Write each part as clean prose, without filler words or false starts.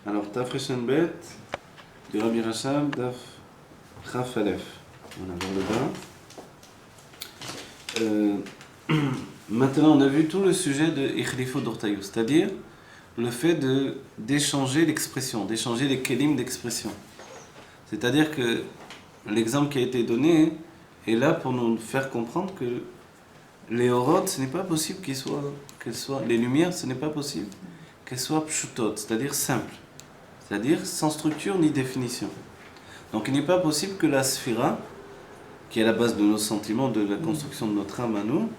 Alors, Taf Reshenbet, du Rabbi Rachab, Daf Chaf Aleph. On a vers le bas. Maintenant, on a vu tout le sujet de Ichlifo d'Ortaïou, c'est-à-dire le fait d'échanger l'expression, d'échanger les kelim d'expression. C'est-à-dire que l'exemple qui a été donné est là pour nous faire comprendre que les orot, ce n'est pas possible qu'elles soient, les lumières, ce n'est pas possible qu'elles soient pshutot, c'est-à-dire simples, c'est-à-dire sans structure ni définition. Donc il n'est pas possible que la sphira, qui est à la base de nos sentiments, de la construction de notre âme à nous,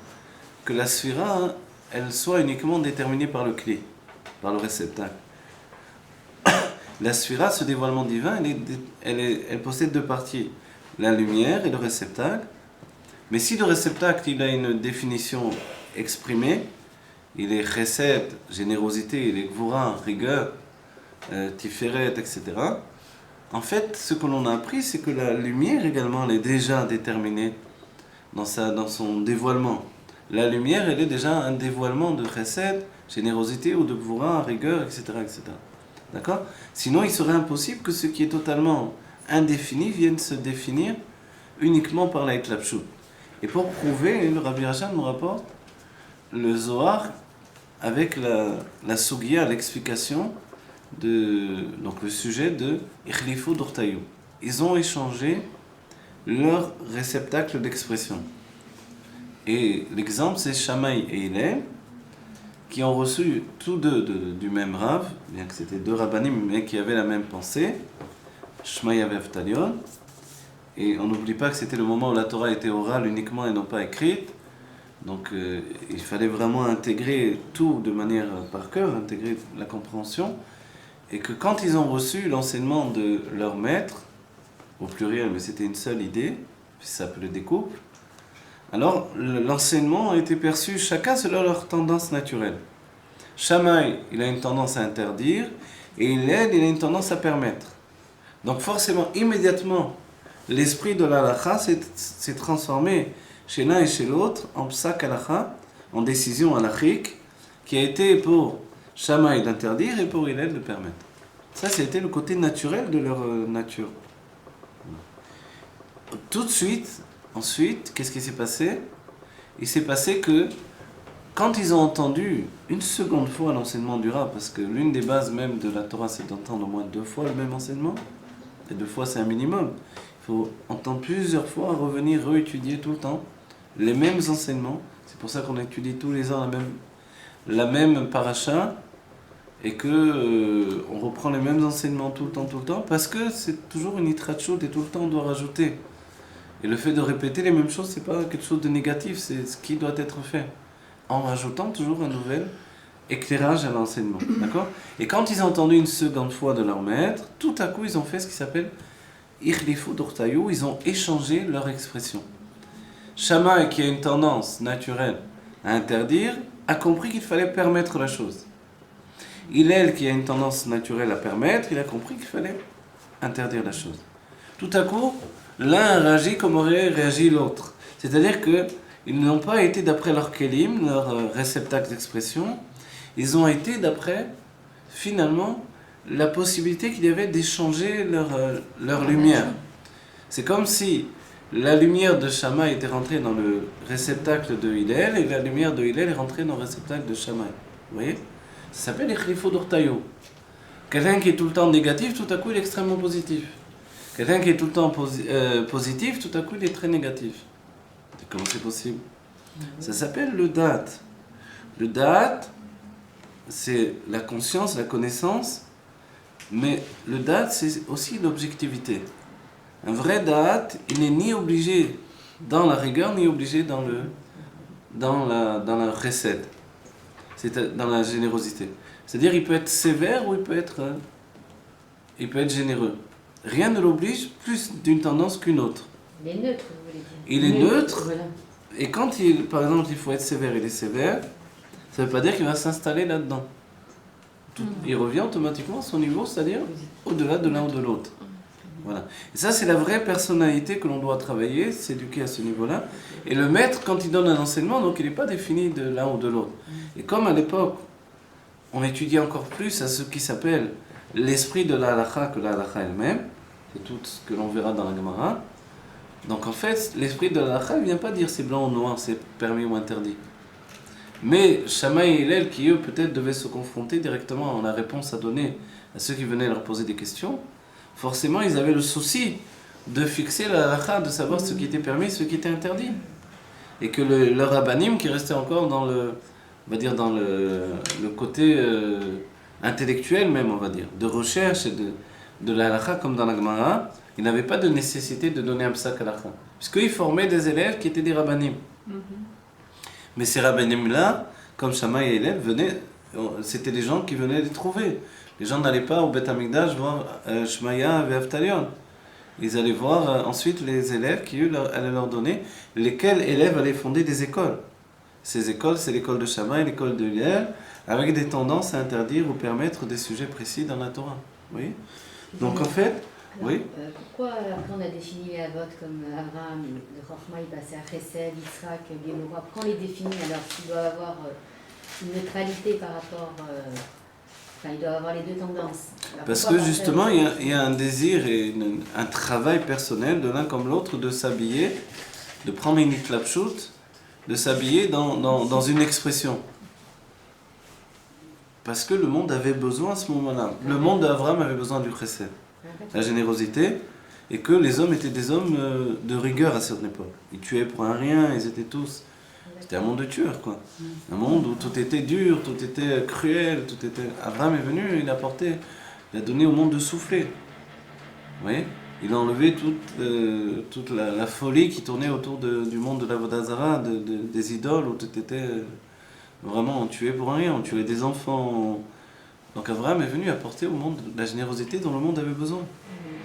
que la sphira, elle soit uniquement déterminée par le clé, par le réceptacle. La sphira, ce dévoilement divin, elle possède deux parties, la lumière et le réceptacle. Mais si le réceptacle il a une définition exprimée, il est chesed, générosité, il est gvura, rigueur, tiferet, etc. En fait, ce que l'on a appris, c'est que la lumière également, elle est déjà déterminée dans son dévoilement. La lumière, elle est déjà un dévoilement de chesed, générosité ou de gvura, rigueur, etc., etc. D'accord ? Sinon, il serait impossible que ce qui est totalement indéfini vienne se définir uniquement par la Hitlapshut. Et pour prouver, le Rabbi Rachab nous rapporte le Zohar avec la Sugia, l'explication donc le sujet de Ichlifo d'Ortaïou. Ils ont échangé leur réceptacle d'expression. Et l'exemple, c'est Shammai et Hillel, qui ont reçu tous deux du même Rav, bien que c'était deux rabbanim, mais qui avaient la même pensée, Shmaya Veftalion. Et on n'oublie pas que c'était le moment où la Torah était orale uniquement et non pas écrite. Donc il fallait vraiment intégrer tout de manière par cœur, intégrer la compréhension. Et que quand ils ont reçu l'enseignement de leur maître, au pluriel, mais c'était une seule idée, ça s'appelait des couples, alors l'enseignement a été perçu chacun selon leur tendance naturelle. Shammai, il a une tendance à interdire, et Hillel, il a une tendance à permettre. Donc forcément, immédiatement, l'esprit de l'halakha s'est transformé chez l'un et chez l'autre en psak halakha, en décision halachique, qui a été pour Shammai d'interdire et pour Hillel de permettre. Ça, c'était le côté naturel de leur nature. Tout de suite, ensuite, qu'est-ce qui s'est passé ? Il s'est passé que quand ils ont entendu une seconde fois l'enseignement du Rav, parce que l'une des bases même de la Torah, c'est d'entendre au moins 2 fois le même enseignement, et 2 fois c'est un minimum. Il faut entendre plusieurs fois, revenir, réétudier tout le temps les mêmes enseignements. C'est pour ça qu'on étudie tous les ans la même paracha, et que on reprend les mêmes enseignements tout le temps, parce que c'est toujours une itrachut et tout le temps on doit rajouter. Et le fait de répéter les mêmes choses, c'est pas quelque chose de négatif, c'est ce qui doit être fait, en rajoutant toujours un nouvel éclairage à l'enseignement. D'accord ? Et quand ils ont entendu une seconde fois de leur maître, tout à coup ils ont fait ce qui s'appelle Ichlifo d'Ortaïou, ils ont échangé leur expression. Shammai, qui a une tendance naturelle à interdire, a compris qu'il fallait permettre la chose. Hillel, qui a une tendance naturelle à permettre, il a compris qu'il fallait interdire la chose. Tout à coup, l'un a réagi comme aurait réagi l'autre. C'est-à-dire qu'ils n'ont pas été d'après leur kelim, leur réceptacle d'expression, ils ont été d'après, finalement, la possibilité qu'il y avait d'échanger leur lumière. C'est comme si la lumière de Shammai était rentrée dans le réceptacle de Hillel et la lumière de Hillel est rentrée dans le réceptacle de Shammai. Vous voyez ? Ça s'appelle Ichlifo d'Ortaïou. Quelqu'un qui est tout le temps négatif, tout à coup il est extrêmement positif. Quelqu'un qui est tout le temps positif, tout à coup il est très négatif. Comment c'est possible ? Ça s'appelle le date. Le date, c'est la conscience, la connaissance, mais le date, c'est aussi l'objectivité. Un vrai date, il n'est ni obligé dans la rigueur, ni obligé dans la recette. C'est dans la générosité. C'est-à-dire il peut être sévère ou il peut être généreux. Rien ne l'oblige plus d'une tendance qu'une autre. Il est neutre, vous voulez dire. Il est neutre, voilà. Et quand par exemple il faut être sévère, il est sévère, ça ne veut pas dire qu'il va s'installer là-dedans. Il revient automatiquement à son niveau, c'est-à-dire au-delà de l'un ou de l'autre. Voilà. Et ça, c'est la vraie personnalité que l'on doit travailler, s'éduquer à ce niveau-là. Et le maître, quand il donne un enseignement, donc il n'est pas défini de l'un ou de l'autre. Et comme à l'époque, on étudie encore plus à ce qui s'appelle l'esprit de la halakha que la halakha elle-même, c'est tout ce que l'on verra dans la Gemara. Donc en fait, l'esprit de la halakha ne vient pas dire c'est blanc ou noir, c'est permis ou interdit. Mais Shammai et Hillel, qui eux peut-être devaient se confronter directement en la réponse à donner à ceux qui venaient leur poser des questions, forcément ils avaient le souci de fixer la halakha, de savoir ce qui était permis, ce qui était interdit. Et que le rabbanim qui restait encore dans le, on va dire dans le côté intellectuel même, on va dire, de recherche et de la halakha comme dans la Gemara, il n'avait pas de nécessité de donner un psak halakha, puisqu'ils formaient des élèves qui étaient des rabbanim. Mais ces rabbanim-là, comme Shammai et Hillel, c'était des gens qui venaient les trouver. Les gens n'allaient pas au Beth Amikdash voir Shmaya et Avtalion. Ils allaient voir ensuite les élèves qui, eux, allaient leur donner lesquels élèves allaient fonder des écoles. Ces écoles, c'est l'école de Shammai et l'école de Hillel, avec des tendances à interdire ou permettre des sujets précis dans la Torah. Oui. Donc en fait, alors, oui. Pourquoi après on a défini les Avot comme Abraham, le Chochma, il passait à Chesed, Yitzhak, Gémora? Pourquoi on les définit alors qu'il doit avoir une neutralité par rapport... Enfin, il doit avoir les deux tendances. Alors, parce que justement, il y a un désir et un travail personnel de l'un comme l'autre de s'habiller, de prendre une itlapshut, de s'habiller dans une expression. Parce que le monde avait besoin à ce moment-là. Le monde d'Abraham avait besoin du chesed, la générosité, et que les hommes étaient des hommes de rigueur à cette époque. Ils tuaient pour un rien, ils étaient tous... C'était un monde de tueurs, quoi. Un monde où tout était dur, tout était cruel, tout était... Abraham est venu, il a donné au monde de souffler. Vous voyez ? Il a enlevé toute la folie qui tournait autour du monde de l'Avodah Zarah, des idoles, où tout était vraiment tué pour rien, on tuait des enfants. Donc Abraham est venu apporter au monde la générosité dont le monde avait besoin.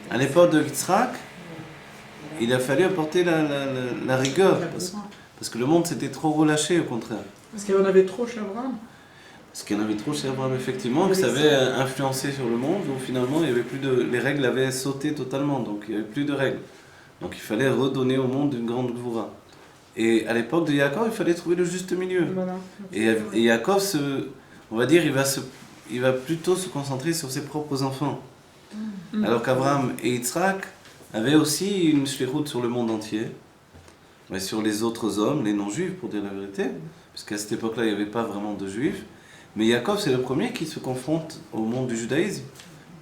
À l'époque de Yitzhak, il a fallu apporter la rigueur. Parce que le monde s'était trop relâché, au contraire. Parce qu'il y en avait trop chez Abraham. Parce qu'il y en avait trop chez Abraham, effectivement, que ça avait influencé sur le monde, où finalement, il y avait plus les règles avaient sauté totalement, donc il n'y avait plus de règles. Donc il fallait redonner au monde une grande gvoura. Et à l'époque de Yaakov, il fallait trouver le juste milieu. Voilà. Et Yaakov, on va dire, il va plutôt se concentrer sur ses propres enfants. Alors qu'Abraham et Yitzhak avaient aussi une shlichut sur le monde entier. Mais sur les autres hommes, les non-juifs pour dire la vérité, puisqu'à cette époque-là, il n'y avait pas vraiment de juifs. Mais Yaakov, c'est le premier qui se confronte au monde du judaïsme.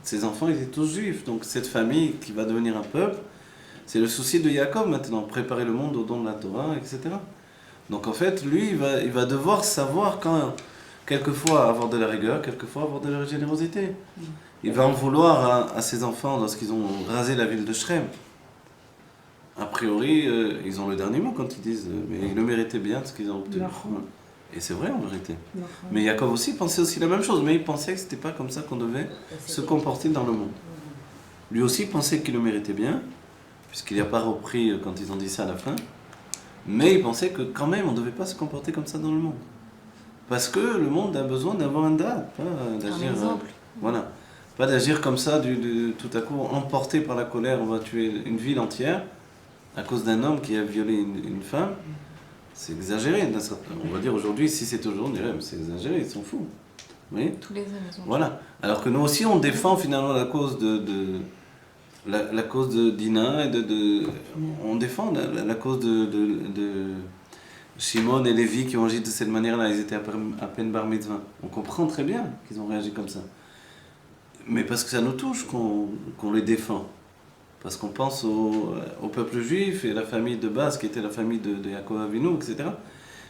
Ses enfants étaient tous juifs, donc cette famille qui va devenir un peuple, c'est le souci de Yaakov maintenant, préparer le monde au don de la Torah, etc. Donc en fait, lui, il va devoir savoir quand, quelquefois avoir de la rigueur, quelquefois avoir de la générosité. Il va en vouloir à ses enfants lorsqu'ils ont rasé la ville de Shrem. A priori, ils ont le dernier mot quand ils disent mais ils le méritaient bien ce qu'ils ont obtenu. Et c'est vrai, en vérité. Mais Yaakov aussi pensait aussi la même chose, mais il pensait que c'était pas comme ça qu'on devait se comporter dans le monde. Lui aussi pensait qu'il le méritait bien, puisqu'il n'y a pas repris quand ils ont dit ça à la fin, mais il pensait que quand même on ne devait pas se comporter comme ça dans le monde. Parce que le monde a besoin d'avoir un date, pas d'agir. Voilà. Pas d'agir comme ça, tout à coup emporté par la colère, on va tuer une ville entière à cause d'un homme qui a violé une femme. C'est exagéré. On va dire aujourd'hui, si c'est aujourd'hui, on dirait mais c'est exagéré, ils sont fous. Vous voyez ? Tous les hommes, ils ont... Voilà. Alors que nous aussi, on défend finalement la cause la cause de Dina et on défend la cause de Shimon et Lévi qui ont agi de cette manière-là. Ils étaient à peine bar mitzvah. On comprend très bien qu'ils ont réagi comme ça. Mais parce que ça nous touche qu'on les défend. Parce qu'on pense au peuple juif et la famille de base qui était la famille de Yaakov Avinu, etc.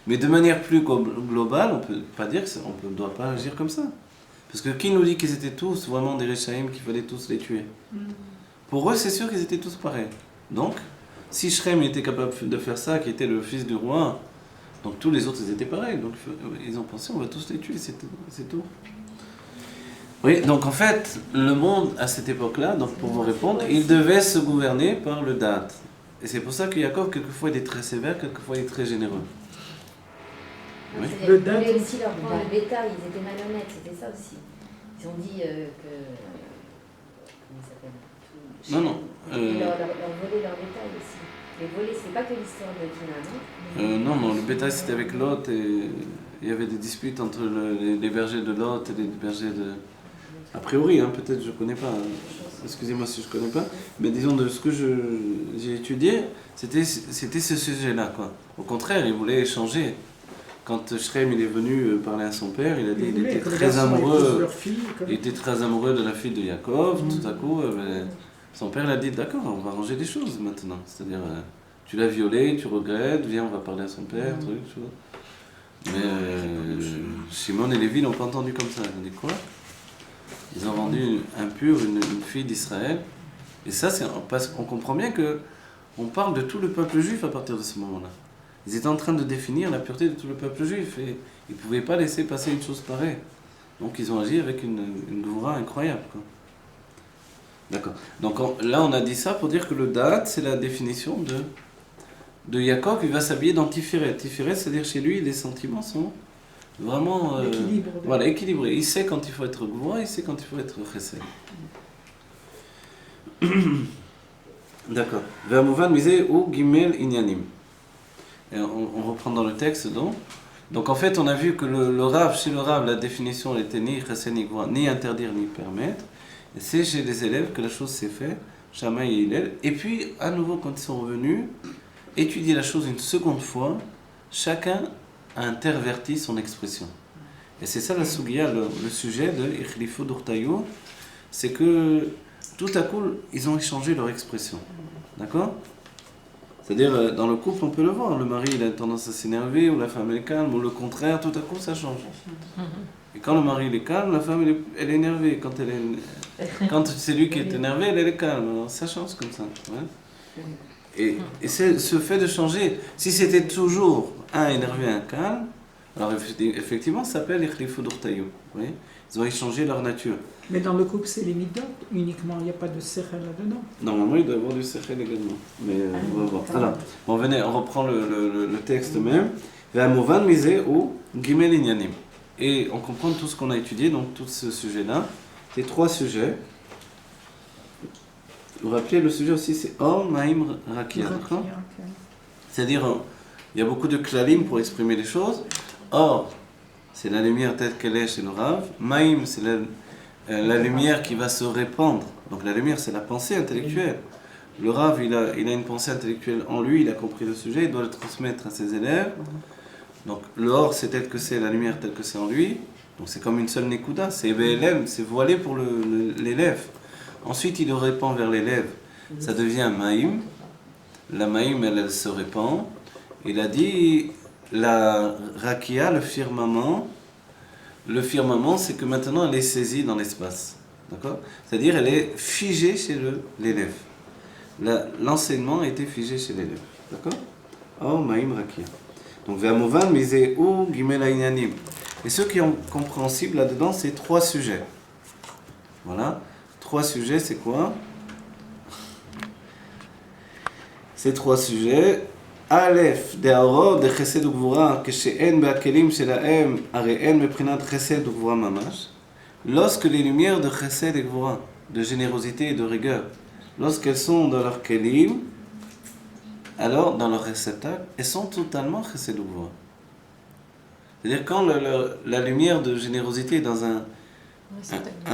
Mais de manière plus globale, on ne peut pas dire qu'on ne doit pas agir comme ça. Parce que qui nous dit qu'ils étaient tous vraiment des Réchaïm, qu'il fallait tous les tuer ? Pour eux, c'est sûr qu'ils étaient tous pareils. Donc, si Shrem était capable de faire ça, qui était le fils du roi, donc tous les autres, ils étaient pareils. Donc, ils ont pensé, on va tous les tuer, c'est tout. Oui, donc en fait, le monde à cette époque-là, donc pour vous répondre, il devait se gouverner par le date. Et c'est pour ça que Yaakov, quelquefois, il est très sévère, quelquefois, il est très généreux. Oui. Le Ils date voulaient aussi leur prendre le bétail, ils étaient malhonnêtes, c'était ça aussi. Ils ont dit que... Comment ça s'appelle ? Non. Ils leur volaient leur bétail aussi. Les voler, c'est pas que l'histoire de Dina, non ? Non, le bétail c'était avec Lot et il y avait des disputes entre les bergers de Lot et les bergers A priori, hein, peut-être je ne connais pas, excusez-moi si je ne connais pas, mais disons de ce que j'ai étudié, c'était ce sujet-là, quoi. Au contraire, il voulait échanger. Quand Shrem il est venu parler à son père, il a dit qu'il était très amoureux. Il était très amoureux de la fille de Yaakov. Tout à coup, son père l'a dit d'accord, on va arranger des choses maintenant. C'est-à-dire, tu l'as violé, tu regrettes, viens, on va parler à son père, truc, chose. Mais Shimon et Lévi l'ont pas entendu comme ça. Ils ont dit quoi? Ils ont rendu impure une fille d'Israël. Et ça, c'est parce qu'on comprend bien que on parle de tout le peuple juif à partir de ce moment-là. Ils étaient en train de définir la pureté de tout le peuple juif et ils ne pouvaient pas laisser passer une chose pareille. Donc ils ont agi avec une gvoura incroyable, quoi. D'accord. Donc là on a dit ça pour dire que le date c'est la définition de Yaakov. Il va s'habiller dans Tiferet. Tiferet, c'est-à-dire chez lui les sentiments sont vraiment voilà, équilibrés. Il sait quand il faut être gvoura, il sait quand il faut être chesed. D'accord. Ve'amuvan misé ou gimel inyanim. Et on reprend dans le texte donc en fait on a vu que le Rav, chez le Rav, la définition n'était ni chesed ni gvoura, ni interdire ni permettre. Et c'est chez les élèves que la chose s'est faite, Shammai et Hillel. Et puis à nouveau quand ils sont revenus, étudier la chose une seconde fois, chacun a interverti son expression. Et c'est ça la sugiya, le sujet de Ichlifo d'Urtayo, c'est que tout à coup ils ont échangé leur expression. D'accord ? C'est-à-dire, dans le couple, on peut le voir. Le mari, il a tendance à s'énerver, ou la femme, elle est calme, ou le contraire, tout à coup, ça change. Et quand le mari, il est calme, la femme, elle est énervée. Quand c'est lui qui est énervé, elle est calme. Alors, ça change comme ça. Ouais. Et c'est ce fait de changer. Si c'était toujours un énervé, un calme, alors effectivement, ça s'appelle Ichlifo d'Urtayo. Ils ont échangé leur nature. Mais dans le couple, c'est les midot uniquement, il n'y a pas de sechel là-dedans. Normalement, il doit y avoir du sechel également. Mais on va voir. Alors, on reprend le texte même. Ve'amovan misé ou gimel inyanim. Et on comprend tout ce qu'on a étudié, donc tout ce sujet-là. C'est 3 sujets. Vous vous rappelez, le sujet aussi, c'est Or, Maïm, Rakia. D'accord ? C'est-à-dire, il y a beaucoup de klalim pour exprimer les choses. Or, c'est la lumière telle qu'elle est chez le Rav. Maïm, c'est la lumière qui va se répandre. Donc la lumière, c'est la pensée intellectuelle. Le Rav, il a une pensée intellectuelle en lui, il a compris le sujet, il doit le transmettre à ses élèves. Donc le Or, c'est tel que c'est, la lumière telle que c'est en lui. Donc c'est comme une seule Nekuda, c'est BLM, c'est voilé pour l'élève. Ensuite, il le répand vers l'élève. Ça devient Maïm. La Maïm, elle se répand. Il a dit, la Rakia, le firmament, c'est que maintenant elle est saisie dans l'espace. D'accord ? C'est-à-dire elle est figée chez l'élève. L'enseignement a été figé chez l'élève. D'accord ? Oh, Maïm Rakia. Donc, Ve'amovan misé ou gimel inyanim. Et ce qui est compréhensible là-dedans, c'est 3 sujets. Voilà. 3 sujets, c'est quoi ? Ces 3 sujets. Aleph, דהאורות דחסד וגבורה, כשאין בהכלים שלהם, הרי אין מבחינת חסד וגבורה ממש. Lorsque les lumières de chesed et gvura, de générosité et de rigueur, lorsqu'elles sont dans leur kelim, alors dans leur réceptacle, elles sont totalement chesed ou gvura. C'est-à-dire quand la lumière de générosité est dans un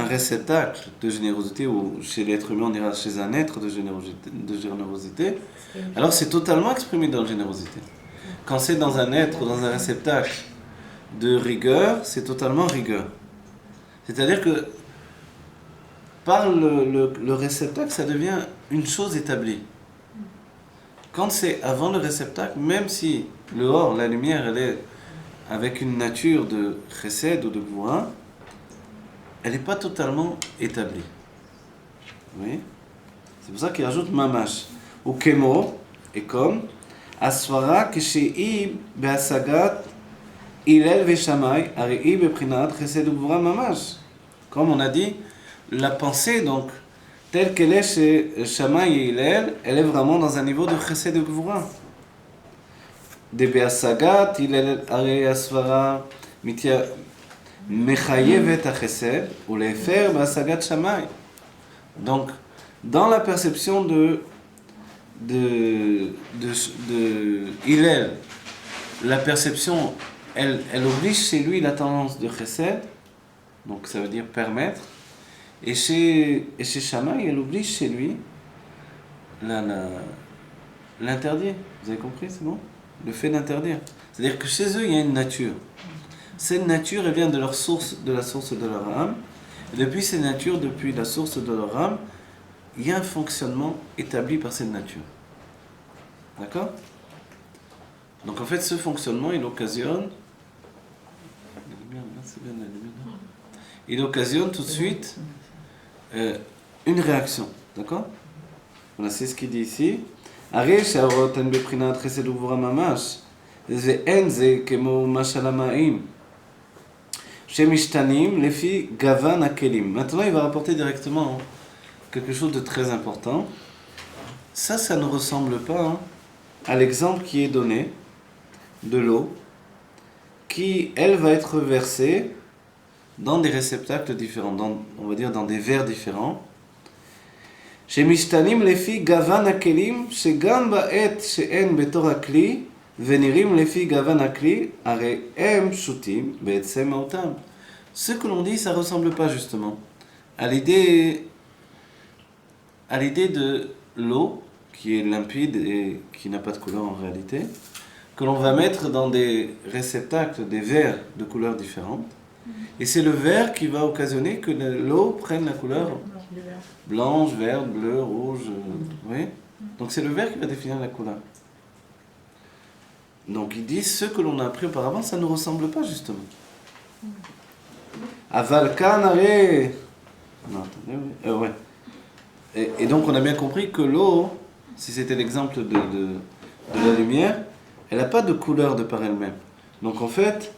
réceptacle de générosité, ou chez l'être humain on dira chez un être de générosité, alors c'est totalement exprimé dans la générosité. Quand c'est dans un être, dans un réceptacle de rigueur, c'est totalement rigueur. C'est-à-dire que par le réceptacle, ça devient une chose établie. Quand c'est avant le réceptacle, même si le or, la lumière, elle est avec une nature de chesed ou de gvura, elle n'est pas totalement établie. Oui. C'est pour ça qu'il rajoute mamash. Ou kemo, et comme, asfara keshei be'asagat Hillel ve'Shammai, arei beprinat chesed ugvura mamash. Comme on a dit, la pensée, donc, telle qu'elle est chez Shammai et Hillel, elle est vraiment dans un niveau de chesed ugvura. De be'asagat Hillel arei asfara mitya mechayevet hachesed ou lefer be'asagat Shammai. Donc, dans la perception de Hillel, la perception, elle oblige chez lui la tendance de chesed, donc ça veut dire permettre, Et chez Shammai, elle oublie chez lui l'interdire. Vous avez compris, c'est bon? Le fait d'interdire. C'est-à-dire que chez eux, il y a une nature. Cette nature, elle vient de leur source, de la source de leur âme. Et depuis cette nature, depuis la source de leur âme, il y a un fonctionnement établi par cette nature. D'accord? Donc en fait, ce fonctionnement, il occasionne... Il occasionne tout de suite une réaction. D'accord? Voilà, c'est ce qu'il dit ici. הרי שהאורות הן בבחינת חסד וגבורה ממש, ואין זה כמו משל המים, שמשתנים לפי גוון הכלים. Maintenant, il va rapporter directement quelque chose de très important. Ça ne ressemble pas à l'exemple qui est donné de l'eau, qui, elle, va être versée dans des réceptacles différents, on va dire dans des verres différents. שמשתנים לפי גוון הכלים, שגם בעת שאין בתור הכלי, ונראים לפי גוון הכלי, הרי הם פשוטים בעצם מהותם. Ce que l'on dit, ça ne ressemble pas justement à l'idée de l'eau, qui est limpide et qui n'a pas de couleur en réalité, que l'on va mettre dans des réceptacles, des verres de couleurs différentes. Et c'est le verre qui va occasionner que l'eau prenne la couleur blanche, verte, bleue, rouge. Vous voyez? Donc c'est le verre qui va définir la couleur. Donc il dit ce que l'on a appris auparavant, ça ne ressemble pas justement. Aval kanare. Non, attendez, ouais. Et donc on a bien compris que l'eau, si c'était l'exemple de la lumière, elle n'a pas de couleur de par elle-même. Donc en fait,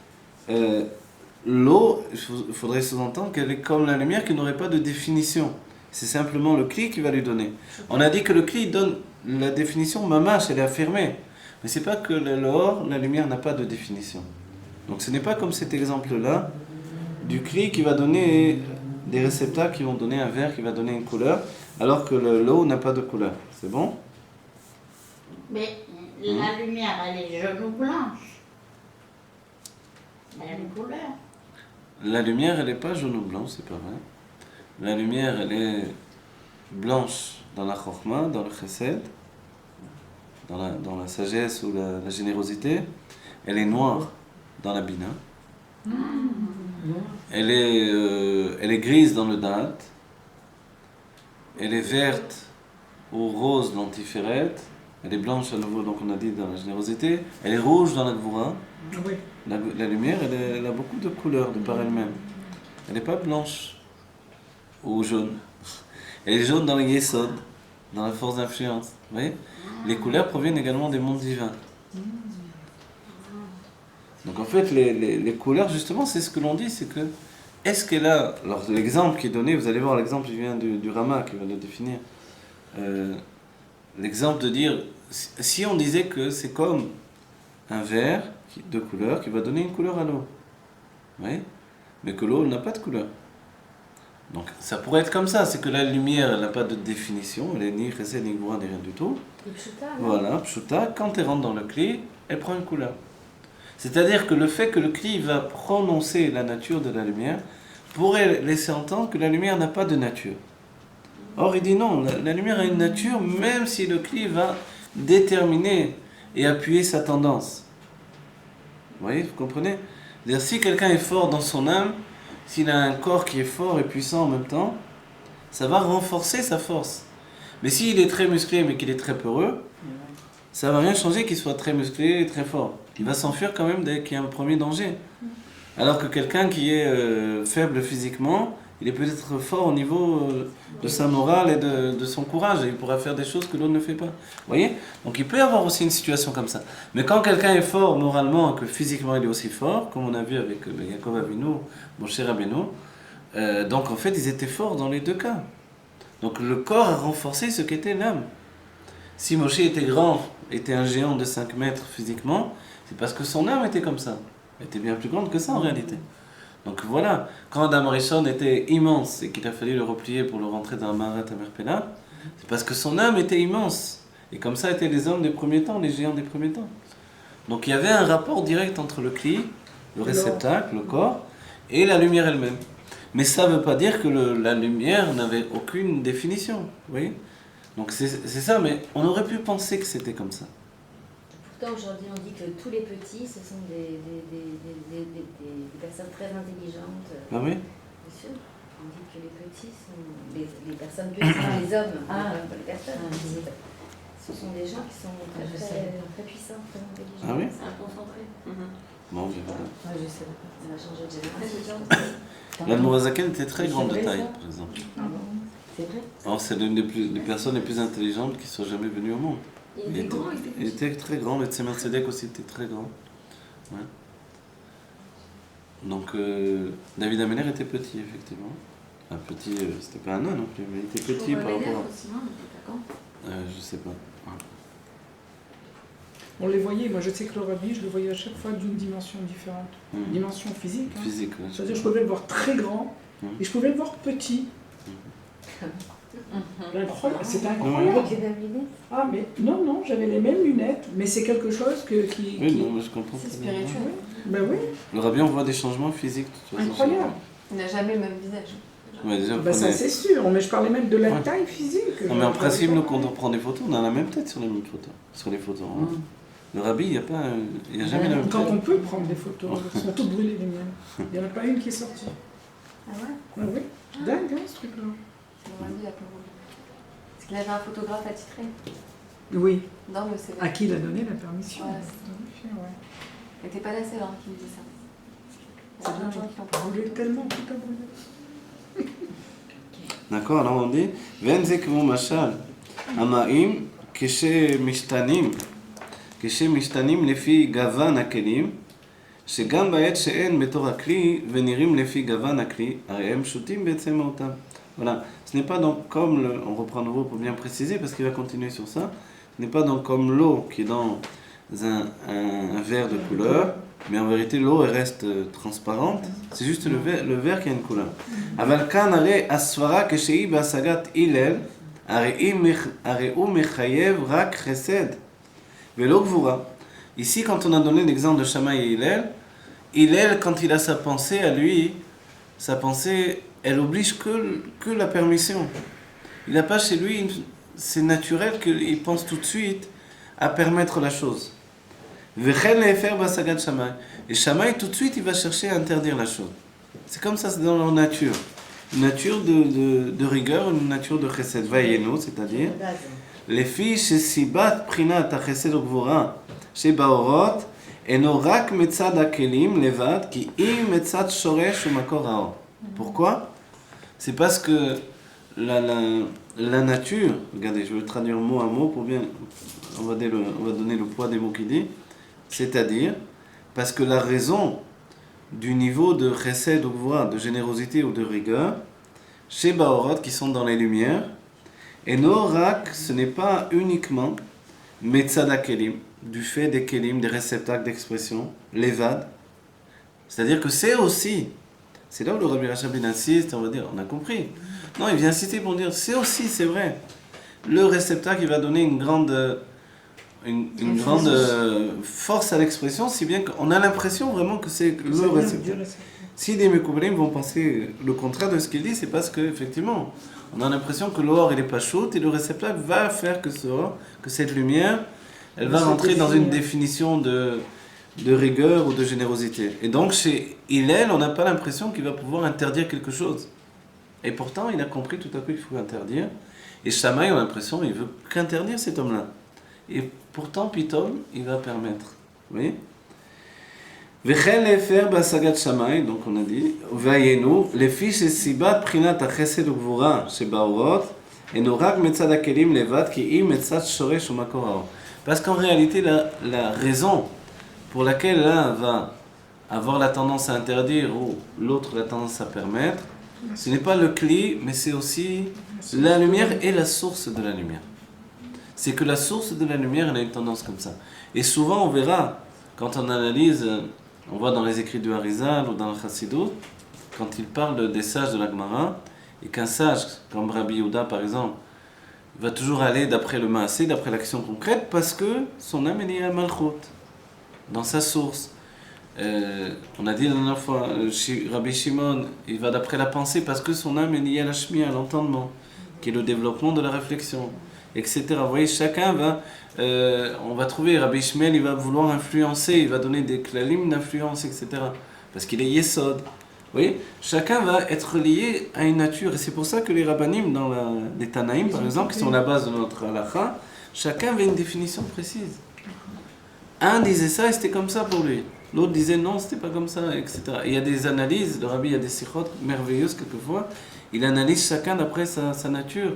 l'eau, il faudrait sous-entendre qu'elle est comme la lumière qui n'aurait pas de définition. C'est simplement le cli qui va lui donner. On a dit que le cli donne la définition mamash, elle est affirmée. Mais c'est pas que l'or, la lumière n'a pas de définition. Donc ce n'est pas comme cet exemple-là, du cli qui va donner des réceptacles qui vont donner un verre, qui va donner une couleur, alors que l'eau n'a pas de couleur. C'est bon? Mais la lumière, elle est jaune ou blanche. Elle a une couleur. La lumière, elle n'est pas jaune ou blanche, c'est pas vrai. La lumière, elle est blanche dans la chokhma, dans le chesed, dans la sagesse ou la générosité. Elle est noire dans la bina. Elle est grise dans le da'at. Elle est verte ou rose dans le tiferet. Elle est blanche à nouveau, donc on a dit dans la générosité. Elle est rouge dans la gvura. Oui. La lumière, elle a beaucoup de couleurs de par elle-même. Elle n'est pas blanche ou jaune. Elle est jaune dans le yesod, dans la force d'influence. Vous voyez? Les couleurs proviennent également des mondes divins. Donc en fait, les couleurs, justement, c'est ce que l'on dit, c'est que, est-ce qu'elle a, alors l'exemple qui est donné, vous allez voir, l'exemple qui vient du Rama, qui va le définir, l'exemple de dire, si on disait que c'est comme un verre de couleur qui va donner une couleur à l'eau, vous voyez? Mais que l'eau n'a pas de couleur. Donc ça pourrait être comme ça, c'est que la lumière, elle n'a pas de définition, elle est ni chesed, ni gvura, ni rien du tout. Et pshuta, Voilà, pshuta, quand elle rentre dans le kli, elle prend une couleur. C'est-à-dire que le fait que le kli va prononcer la nature de la lumière pourrait laisser entendre que la lumière n'a pas de nature. Or il dit non, la lumière a une nature même si le kli va déterminer et appuyer sa tendance. Vous voyez, vous comprenez? C'est-à-dire si quelqu'un est fort dans son âme, s'il a un corps qui est fort et puissant en même temps, ça va renforcer sa force. Mais s'il est très musclé mais qu'il est très peureux, ça ne va rien changer qu'il soit très musclé et très fort. Il va s'enfuir quand même dès qu'il y a un premier danger. Alors que quelqu'un qui est faible physiquement, il est peut-être fort au niveau de sa morale et de son courage. Et il pourra faire des choses que l'autre ne fait pas. Vous voyez? Donc il peut y avoir aussi une situation comme ça. Mais quand quelqu'un est fort moralement, que physiquement il est aussi fort, comme on a vu avec Yaakov Avinu, Moshe Rabbeinu, donc en fait ils étaient forts dans les deux cas. Donc le corps a renforcé ce qu'était l'âme. Si Moshe était grand, était un géant de 5 mètres physiquement, c'est parce que son âme était comme ça. Elle était bien plus grande que ça en réalité. Donc voilà, quand Adam Rishon était immense et qu'il a fallu le replier pour le rentrer dans Marat Amerpela, c'est parce que son âme était immense. Et comme ça étaient les hommes des premiers temps, les géants des premiers temps. Donc il y avait un rapport direct entre le kli, le réceptacle, le corps, et la lumière elle-même. Mais ça ne veut pas dire que la lumière n'avait aucune définition. Vous voyez? Donc c'est ça, mais on aurait pu penser que c'était comme ça. Pourtant, aujourd'hui, on dit que tous les petits, ce sont des personnes très intelligentes. Ah oui? Bien sûr. On dit que les petits sont les personnes petites, les hommes, pas les personnes. Ce sont des gens qui sont très puissants, très intelligents. Ah oui? C'est un concentré. Bon, bien voilà. Je sais pas. Ça va changer de génération. L'Admorazaken était très C'est grande de vrai, taille, ça par exemple. C'est vrai. Alors, c'est l'une des personnes les plus intelligentes qui soient jamais venues au monde. Il était très grand, le Tzemach Tzedek aussi était très grand. Ouais. Donc, David Ameller était petit, effectivement. Un petit, c'était pas un nain non plus, mais il était petit par rapport à... je sais pas. Ouais. On les voyait, moi je sais que le rabbi, je le voyais à chaque fois d'une dimension différente. Dimension physique. Hein. Physique, ouais. C'est-à-dire je pouvais le voir très grand et je pouvais le voir petit. Incroyable, c'était incroyable. Avec les mêmes lunettes. Ah mais non, j'avais les mêmes lunettes, mais c'est quelque chose Oui, non, mais je comprends. C'est très bien. spirituel. Ben oui, Le rabbi, on voit des changements physiques, de toute façon. incroyable. Il n'a jamais le même visage. Ouais, déjà, Ben ça prenez- c'est sûr, mais je parlais même de la Ouais. taille physique. Non, mais en principe, nous, quand on prend des photos, on a la même tête sur les mêmes photos. Sur les photos. Hein. Le rabbi, il n'y a jamais la même Quand tête. on peut prendre des photos, elles sont toutes brûlées les miennes. Il n'y en a pas une qui est sortie. Ah ouais? Ah oui, dingue hein, ce truc-là. C'est mon avis, la pauvre. Parce qu'il avait un photographe attitré Oui, dans le CV. à qui il a donné la permission. Ouais, Ouais. Et t'es pas la seule qui me dit ça. Il y a C'est plein de bien, gens qui l'ont brûlé pas. tellement, tout a brûlé. D'accord, alors on dit ואין זה כמו משל המים כשמשתנים לפי גוון הכלים שגם בעת שאין בתור הכלי ונראים לפי גוון הכלי הרי הם פשוטים בעצם מהותם. Voilà, ce n'est pas donc comme on reprend nouveau pour bien préciser parce qu'il va continuer sur ça, ce n'est pas donc comme l'eau qui est dans un verre de couleur, mais en vérité l'eau elle reste transparente, c'est juste le verre qui a une couleur. אבל כאן הרי הסברה כשהיא בהשגת הלל, הרי הוא מחייב רק חסד ולא גבורה. Ici, quand on a donné l'exemple de Shammai et Hillel, quand il a sa pensée à lui, sa pensée, elle oblige que la permission. Il n'a pas chez lui, c'est naturel qu'il pense tout de suite à permettre la chose. Et Shammai, tout de suite, il va chercher à interdire la chose. C'est comme ça, c'est dans leur nature. Une nature de rigueur, une nature de chesed. Vayenu, c'est-à-dire, les filles chez Sibat Prinat HaChesed Ugvura chez Baorot, אינו רק מצד הכלים לבד, כי אם מצד שורש ומקור האור. Pourquoi? C'est parce que la nature, regardez, je vais le traduire mot à mot pour bien, on va donner le poids des mots qu'il dit, c'est-à-dire, parce que la raison du niveau de chesed ou de générosité ou de rigueur, chez Baorot, qui sont dans les lumières, et Norak, ce n'est pas uniquement Metzad HaKelim, du fait des kelim, des réceptacles d'expression, l'évad. C'est-à-dire que c'est aussi, c'est là où le Rabbi Rachab insiste, on va dire, on a compris. Non, il vient citer pour dire, c'est aussi, c'est vrai. Le réceptacle, il va donner une grande force à l'expression, si bien qu'on a l'impression vraiment que c'est le réceptacle. Si des Mekoubalim vont penser le contraire de ce qu'il dit, c'est parce qu'effectivement, on a l'impression que l'or, il est pas chaud, et le réceptacle va faire que cette lumière, elle va rentrer dans une définition de rigueur ou de générosité. Et donc, chez Hillel, on n'a pas l'impression qu'il va pouvoir interdire quelque chose. Et pourtant, il a compris tout à coup qu'il faut interdire. Et Shammai, on a l'impression qu'il veut qu'interdire cet homme-là. Et pourtant, Pitom, il va permettre. Vous voyez? וכן להפר בהשגת שמאי, donc on a dit, והיינו, לפי שסיבת בחינת החסד וגבורה שבאורות, אינו רק מצד הכלים לבד, כי אם מצד שורש ומקור האור. Parce qu'en réalité, la raison pour laquelle l'un va avoir la tendance à interdire ou l'autre la tendance à permettre, ce n'est pas le cli, mais c'est aussi la lumière et la source de la lumière. C'est que la source de la lumière, elle a une tendance comme ça. Et souvent, on verra, quand on analyse, on voit dans les écrits du Harizal ou dans le Chassidut, quand il parle des sages de la Gemara, et qu'un sage, comme Rabbi Yehuda par exemple, il va toujours aller d'après le Maasé, d'après l'action concrète, parce que son âme est liée à Malchut, dans sa source. On a dit la dernière fois, Rabbi Shimon, il va d'après la pensée parce que son âme est liée à la shmiya, à l'entendement, qui est le développement de la réflexion, etc. Vous voyez, chacun va, on va trouver, Rabbi Ishmael, il va vouloir influencer, il va donner des klalim d'influence, etc. Parce qu'il est yesod. Vous voyez, chacun va être lié à une nature. Et c'est pour ça que les rabbanim, dans les Tanaïm, par exemple, qui sont la base de notre halakha, chacun avait une définition précise. Un disait ça et c'était comme ça pour lui. L'autre disait non, c'était pas comme ça, etc. Et il y a des analyses, le rabbi, il y a des sikhot merveilleuses quelquefois. Il analyse chacun d'après sa nature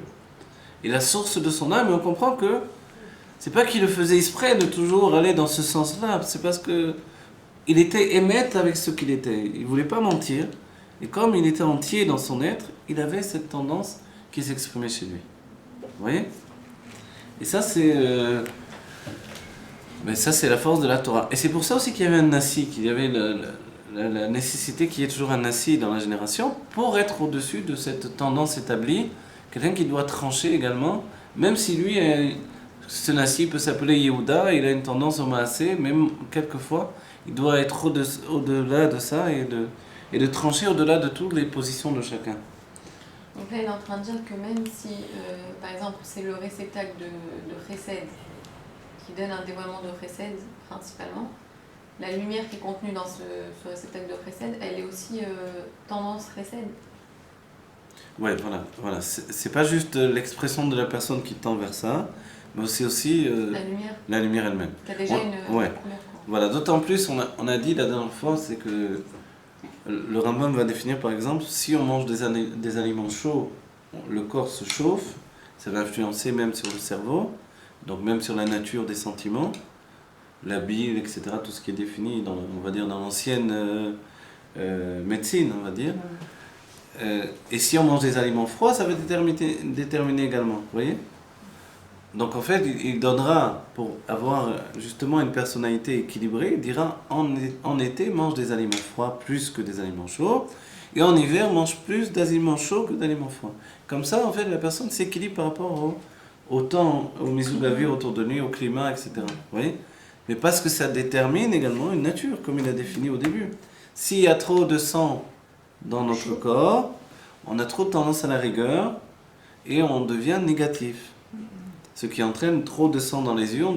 et la source de son âme. Et on comprend que c'est pas qu'il le faisait exprès de toujours aller dans ce sens-là. C'est parce que il était émette avec ce qu'il était. Il voulait pas mentir. Et comme il était entier dans son être, il avait cette tendance qui s'exprimait chez lui. Vous voyez ? Et ça, mais ça, c'est la force de la Torah. Et c'est pour ça aussi qu'il y avait un nassi, qu'il y avait la nécessité qu'il y ait toujours un nassi dans la génération pour être au-dessus de cette tendance établie. Quelqu'un qui doit trancher également, même si lui, ce nassi peut s'appeler Yehuda, il a une tendance au maasé, même quelquefois, il doit être au-delà de ça et de trancher au-delà de toutes les positions de chacun. Donc là, il est en train de dire que même si, par exemple, c'est le réceptacle de Chesed qui donne un dévoilement de Chesed principalement, la lumière qui est contenue dans ce réceptacle de Chesed, elle est aussi tendance Chesed. Ouais, voilà. C'est pas juste l'expression de la personne qui tend vers ça, mais c'est aussi la lumière elle-même. Qui a déjà une ouais. couleur. Voilà, d'autant plus, on a dit la dernière fois, c'est que le Rambam va définir par exemple, si on mange des aliments chauds, le corps se chauffe, ça va influencer même sur le cerveau, donc même sur la nature des sentiments, la bile, etc., tout ce qui est défini, on va dire, dans l'ancienne médecine, on va dire. Et si on mange des aliments froids, ça va déterminer également, vous voyez ? Donc en fait, il donnera, pour avoir justement une personnalité équilibrée, il dira en été, mange des aliments froids plus que des aliments chauds, et en hiver, mange plus d'aliments chauds que d'aliments froids. Comme ça, en fait, la personne s'équilibre par rapport au temps, au misugavir autour de lui, au climat, etc. Vous voyez ? Mais parce que ça détermine également une nature, comme il a défini au début. S'il y a trop de sang dans notre corps, on a trop de tendance à la rigueur, et on devient négatif. Ce qui entraîne trop de sang dans les yeux, on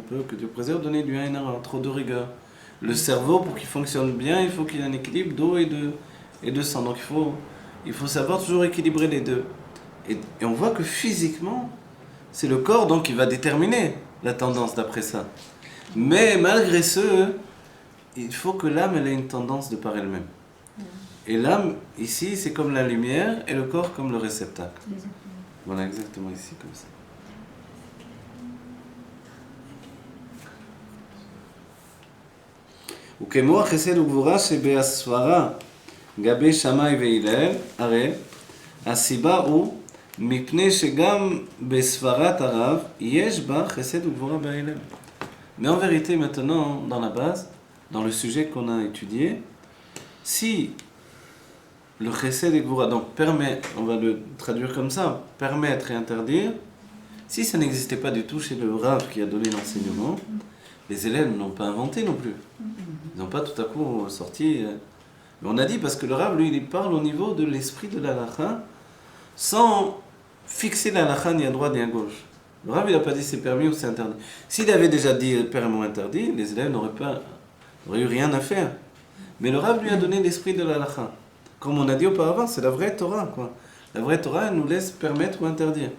peut, que Dieu préserve, donner du haïn hara, trop de rigueur. Le cerveau, pour qu'il fonctionne bien, il faut qu'il y ait un équilibre d'eau et de sang. Donc il faut savoir toujours équilibrer les deux. Et on voit que physiquement, c'est le corps donc qui va déterminer la tendance d'après ça. Mais malgré ce, il faut que l'âme elle ait une tendance de par elle-même. Et l'âme, ici, c'est comme la lumière et le corps comme le réceptacle. Voilà, exactement ici, comme ça. וכמו החסד וגבורה שבהסברה גבי שמאי והלל, הרי הסיבה הוא מפני שגם בסברת הרב יש בה חסד וגבורה בהלל. Mais en vérité maintenant, dans la base, dans le sujet qu'on a étudié, si le chesed et gvura, donc permet, on va le traduire comme ça, permettre et interdire, si ça n'existait pas du tout chez le Rav qui a donné l'enseignement, les élèves ne l'ont pas inventé non plus. Ils n'ont pas tout à coup sorti. Mais on a dit parce que le Rav, lui, il parle au niveau de l'esprit de l'halakha, sans fixer l'halakha ni à droite ni à gauche. Le Rav, il n'a pas dit c'est permis ou c'est interdit. S'il avait déjà dit permis ou interdit, les élèves n'auraient eu rien à faire. Mais le Rav lui a donné l'esprit de l'halakha. Comme on a dit auparavant, c'est la vraie Torah, quoi. La vraie Torah, elle nous laisse permettre ou interdire,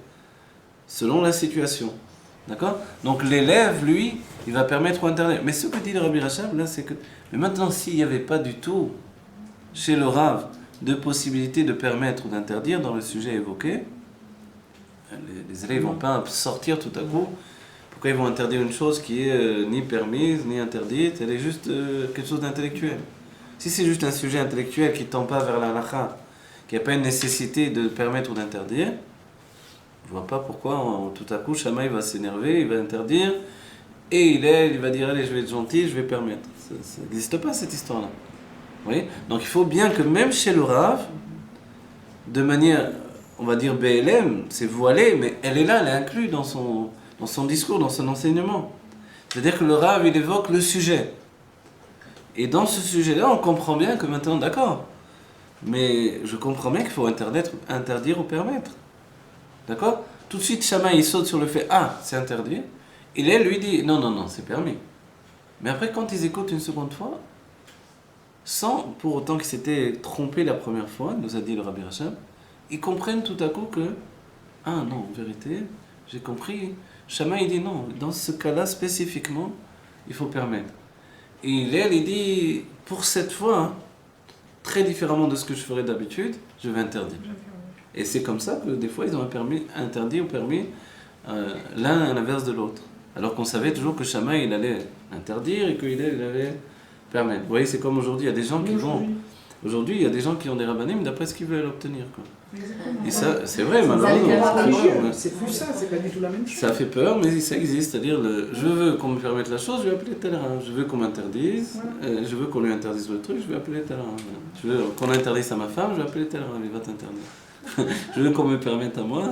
selon la situation. D'accord ? Donc l'élève, lui, il va permettre ou interdire. Mais ce que dit le Rabbi Rachab, là, c'est que... Mais maintenant, s'il n'y avait pas du tout, chez le Rav, de possibilité de permettre ou d'interdire dans le sujet évoqué, les élèves ne vont pas sortir tout à coup. Pourquoi ils vont interdire une chose qui est ni permise, ni interdite ? Elle est juste quelque chose d'intellectuel. Si c'est juste un sujet intellectuel qui ne tend pas vers la halakha, qui n'a pas une nécessité de permettre ou d'interdire, je ne vois pas pourquoi tout à coup Shammai va s'énerver, il va interdire, et il va dire allez je vais être gentil, je vais permettre. Ça n'existe pas cette histoire-là. Vous voyez ? Donc il faut bien que même chez le Rav, de manière, on va dire BLM, c'est voilé, mais elle est là, elle est inclue dans son discours, dans son enseignement. C'est-à-dire que le Rav, il évoque le sujet. Et dans ce sujet-là, on comprend bien que maintenant, d'accord, mais je comprends bien qu'il faut interdire ou permettre. D'accord? Tout de suite, Shammai, il saute sur le fait, ah, c'est interdit. Il lui dit, non, non, non, c'est permis. Mais après, quand ils écoutent une seconde fois, sans pour autant qu'ils s'étaient trompés la première fois, nous a dit le Rabbi Rachab, ils comprennent tout à coup que, ah non, en vérité, j'ai compris. Shammai, il dit non, dans ce cas-là spécifiquement, il faut permettre. Et il dit, pour cette fois, hein, très différemment de ce que je ferais d'habitude, je vais interdire. Et c'est comme ça que des fois, ils ont interdit ou permis l'un à l'inverse de l'autre. Alors qu'on savait toujours que Shammai, il allait interdire et qu'il allait permettre. Vous voyez, c'est comme aujourd'hui, il y a des gens qui vont... Aujourd'hui, il y a des gens qui ont des rabbanim d'après ce qu'ils veulent obtenir. Quoi. Et ça, c'est vrai, malheureusement. C'est plus ça, c'est pas du tout la même chose. Ça fait peur, mais ça existe. C'est-à-dire, je veux qu'on me permette la chose, je vais appeler tel rang. Je veux qu'on m'interdise, je veux qu'on lui interdise le truc, je vais appeler tel rang. Je veux qu'on interdise à ma femme, je vais appeler tel rang, il va t'interdire. Je veux qu'on me permette à moi.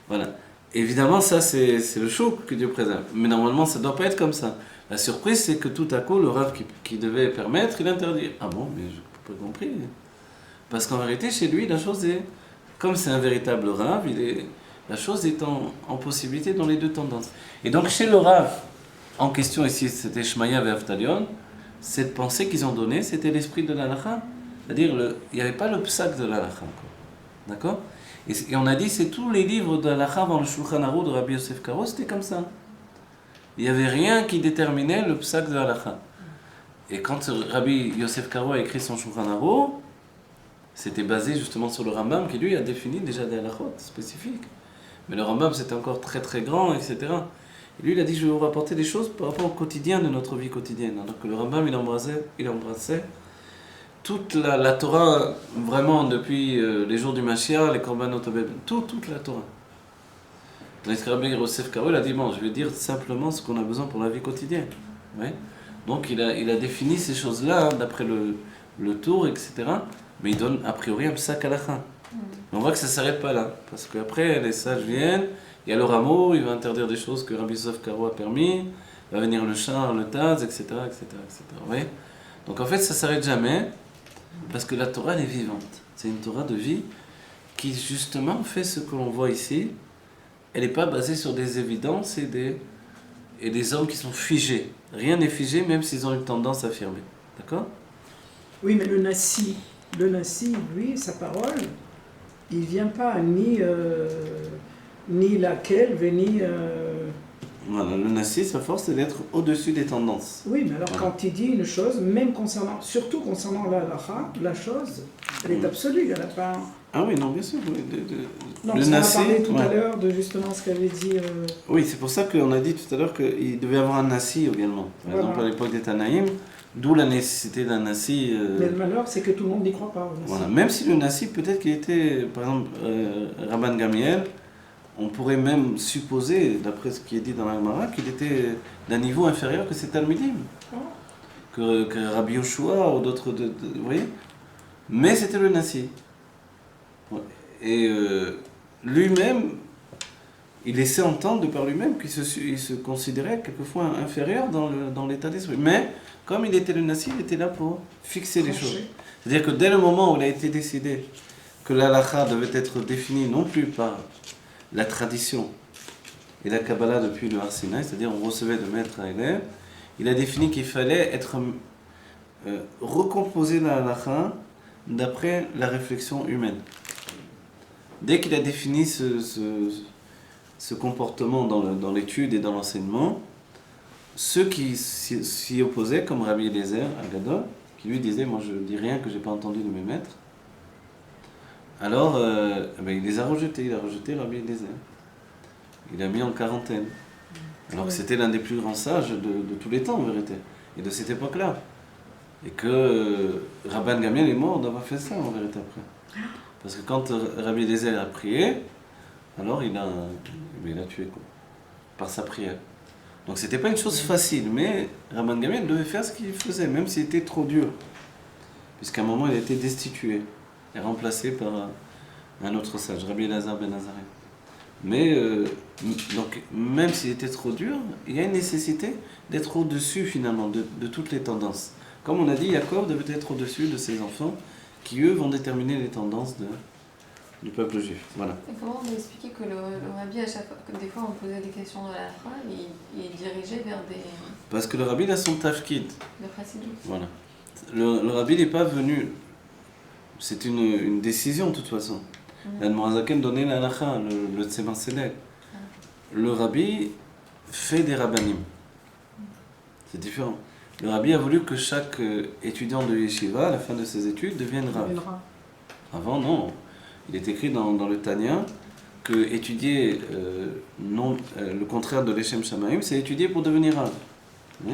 Voilà. Évidemment, ça, c'est le choc que Dieu préserve. Mais normalement, ça ne doit pas être comme ça. La surprise, c'est que tout à coup, le Rav qui devait permettre, il interdit. Ah bon, mais je n'ai pas compris. Parce qu'en vérité, chez lui, la chose est... Comme c'est un véritable Rav, la chose est en possibilité dans les deux tendances. Et donc, chez le Rav, en question ici, c'était Shmaya et Avtalion, cette pensée qu'ils ont donnée, c'était l'esprit de l'Halakha. C'est-à-dire, il n'y avait pas le psak de l'Halakha. D'accord ? Et on a dit, c'est tous les livres de l'Halakha dans le Shulchan Aruch de Rabbi Yosef Karo, c'était comme ça. Il n'y avait rien qui déterminait le psak de l'Halakha. Et quand Rabbi Yosef Karo a écrit son Shulchan Aruch, c'était basé justement sur le Rambam qui lui a défini déjà des halakhot spécifiques. Mais le Rambam c'était encore très très grand, etc. Et lui il a dit, je vais vous rapporter des choses par rapport au quotidien de notre vie quotidienne. Alors que le Rambam il embrassait toute la Torah, vraiment depuis les jours du Mashiach, les Korbanot Obed, toute la Torah. Tandis que Rabbi Yosef Karo il a dit, bon, je vais dire simplement ce qu'on a besoin pour la vie quotidienne. Ouais. Donc il a défini ces choses-là hein, d'après le tour, etc. Mais il donne a priori un psak halakha. Mais on voit que ça ne s'arrête pas là. Parce qu'après, les sages viennent, il y a le rameau, il va interdire des choses que Rabbi Yosef Karo a permis, va venir le char, le taz, etc. Vous voyez ? Donc en fait, ça ne s'arrête jamais, parce que la Torah, elle est vivante. C'est une Torah de vie qui justement fait ce que l'on voit ici. Elle n'est pas basée sur des évidences et des hommes qui sont figés. Rien n'est figé, même s'ils ont une tendance à affirmer. D'accord ? Oui, mais le Nassi, lui, sa parole, il ne vient pas ni laquelle, ni... Voilà, le Nassi, sa force, c'est d'être au-dessus des tendances. Oui, mais alors quand il dit une chose, même surtout concernant la halakha, la chose, elle est absolue, elle n'a pas... Ah oui, non, bien sûr. Oui, non, le Nassi, on a parlé tout à l'heure de justement ce qu'avait dit... Oui, c'est pour ça qu'on a dit tout à l'heure qu'il devait y avoir un Nassi également. Par exemple, à l'époque des Tanaïm, d'où la nécessité d'un Nassi. Mais le malheur, c'est que tout le monde n'y croit pas. Voilà. Même si le Nassi, peut-être qu'il était, par exemple, Rabban Gamiel, on pourrait même supposer, d'après ce qui est dit dans la Gemara, qu'il était d'un niveau inférieur que ses Talmidim. Que Rabbi Yoshua ou d'autres. Vous voyez ? Mais c'était le Nassi. Et lui-même, il laissait entendre de par lui-même qu'il se considérait quelquefois inférieur dans l'état d'esprit. Mais, comme il était le Nassi, il était là pour fixer les choses. C'est-à-dire que dès le moment où il a été décidé que l'halakha devait être définie non plus par la tradition et la Kabbalah depuis le Har Sinaï, c'est-à-dire on recevait de maître à élève, il a défini qu'il fallait recomposer la halakha d'après la réflexion humaine. Dès qu'il a défini ce comportement dans l'étude et dans l'enseignement, ceux qui s'y opposaient, comme Rabbi Eliezer Agadol, qui lui disait « moi je ne dis rien que je n'ai pas entendu de mes maîtres », alors il les a rejetés, il a rejeté Rabbi Eliezer. Il l'a mis en quarantaine. Alors que c'était l'un des plus grands sages de tous les temps en vérité, et de cette époque-là. Et que Rabban Gamiel est mort d'avoir fait ça en vérité après. Parce que quand Rabbi Eliezer a prié, alors il a tué quoi, par sa prière. Donc c'était pas une chose facile, mais Rabban Gamiel devait faire ce qu'il faisait, même s'il était trop dur. Puisqu'à un moment il a été destitué et remplacé par un autre sage, Rabbi Elazar ben Azariah. Mais donc même s'il était trop dur, il y a une nécessité d'être au-dessus finalement de toutes les tendances. Comme on a dit, Jacob devait être au-dessus de ses enfants, qui eux vont déterminer les tendances du peuple juif. Voilà. Et comment on a expliqué que le rabbi, à chaque fois, que des fois on posait des questions dans la phrase, il dirigeait vers des Parce que le rabbi il a son tafkid. chassidoutes. Voilà. Le rabbi n'est pas venu. C'est une décision de toute façon. L'Admorazaken donnait la halakha, le Tzemar Sedek. Le rabbi fait des rabbanim. C'est différent. Le rabbi a voulu que chaque étudiant de yeshiva, à la fin de ses études, devienne rav. Avant, non. Il est écrit dans le Tanya que étudier le contraire de l'Eshem Shamaim, c'est étudier pour devenir rav. Oui.